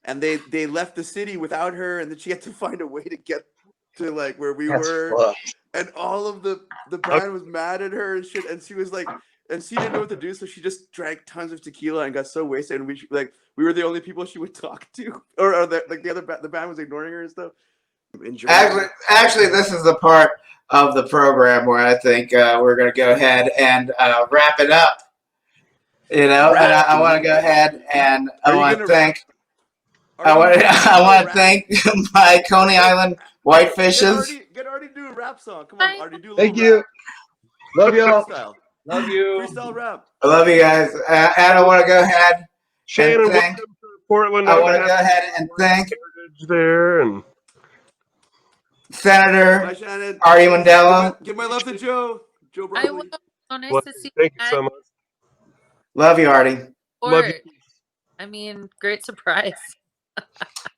[SPEAKER 14] and they left the city without her, and then she had to find a way to get to like where we were,
[SPEAKER 17] fucked.
[SPEAKER 14] and all of the band was mad at her and shit, and she was like. And she didn't know what to do, so she just drank tons of tequila and got so wasted. And we were the only people she would talk to, or the band was ignoring her and stuff.
[SPEAKER 15] Actually, this is the part of the program where I think we're going to go ahead and wrap it up. You know, and I want to go ahead and I want to thank my Coney Island Whitefishes.
[SPEAKER 14] Get Artie to do a rap song. Come on, Artie, do a little
[SPEAKER 17] Thank you.
[SPEAKER 14] rap.
[SPEAKER 17] Love y'all.
[SPEAKER 14] Freestyle.
[SPEAKER 16] Love you.
[SPEAKER 14] Freestyle rap.
[SPEAKER 15] I love you guys, and I want to go ahead
[SPEAKER 18] Shannon,
[SPEAKER 15] and thank.
[SPEAKER 18] welcome to Portland.
[SPEAKER 15] I want to go ahead and thank
[SPEAKER 18] there and
[SPEAKER 15] Senator
[SPEAKER 14] Bye, Shannon.
[SPEAKER 15] Artie Mandela.
[SPEAKER 14] Give my love to Joe. Joe
[SPEAKER 12] I
[SPEAKER 14] Broccoli.
[SPEAKER 12] will. So nice
[SPEAKER 18] Well,
[SPEAKER 12] to see
[SPEAKER 18] thank
[SPEAKER 12] you
[SPEAKER 18] you so
[SPEAKER 12] guys.
[SPEAKER 18] much.
[SPEAKER 15] Love you, Artie.
[SPEAKER 18] Love you.
[SPEAKER 12] I mean, great surprise.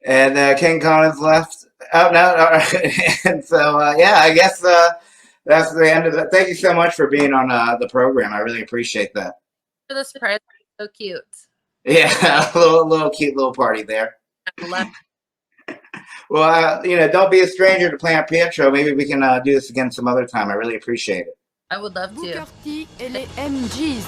[SPEAKER 15] And King Conan's left. Oh no! And so yeah, I guess that's the end of it. Thank you so much for being on the program. I really appreciate that.
[SPEAKER 12] For the surprise, so cute.
[SPEAKER 15] Yeah, a little cute little party there.
[SPEAKER 12] I love.
[SPEAKER 15] Well, don't be a stranger to Planet Pietro. Maybe we can do this again some other time. I really appreciate it.
[SPEAKER 12] I would love to.
[SPEAKER 11] Booker T et les MGs.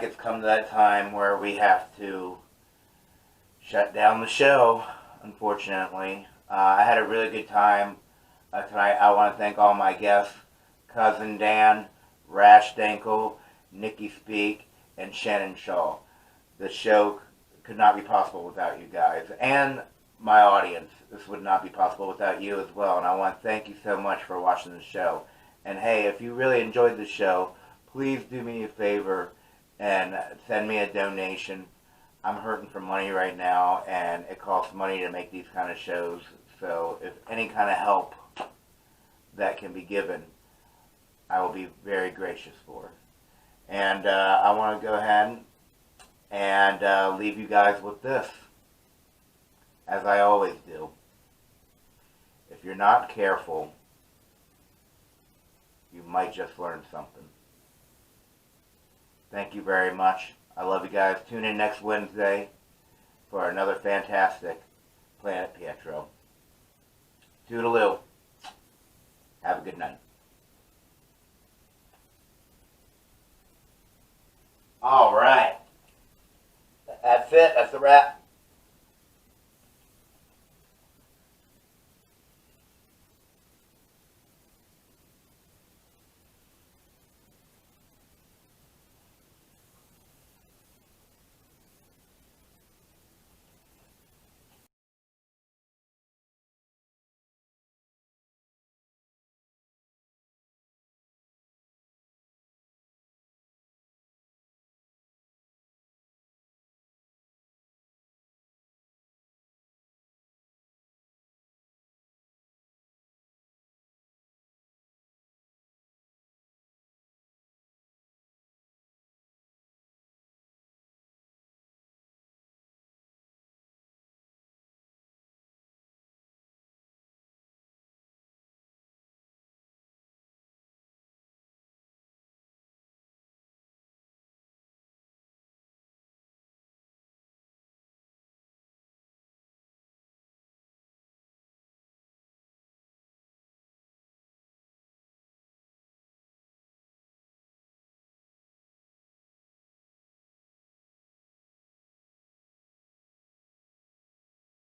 [SPEAKER 1] it's come to that time where we have to shut down the show, unfortunately. I had a really good time tonight. I want to thank all my guests, Cousin Dan, Rash Dinkle, Nikki Speake, and Shannon Shaw. The show could not be possible without you guys. And my audience. This would not be possible without you as well. And I want to thank you so much for watching the show. And hey, if you really enjoyed the show, please do me a favor and send me a donation. I'm hurting for money right now, and it costs money to make these kind of shows. So if any kind of help that can be given, I will be very gracious for. And I want to go ahead and leave you guys with this, as I always do. If you're not careful, you might just learn something. Thank you very much. I love you guys. Tune in next Wednesday for another fantastic Planet Pietro. Toodaloo. Have a good night.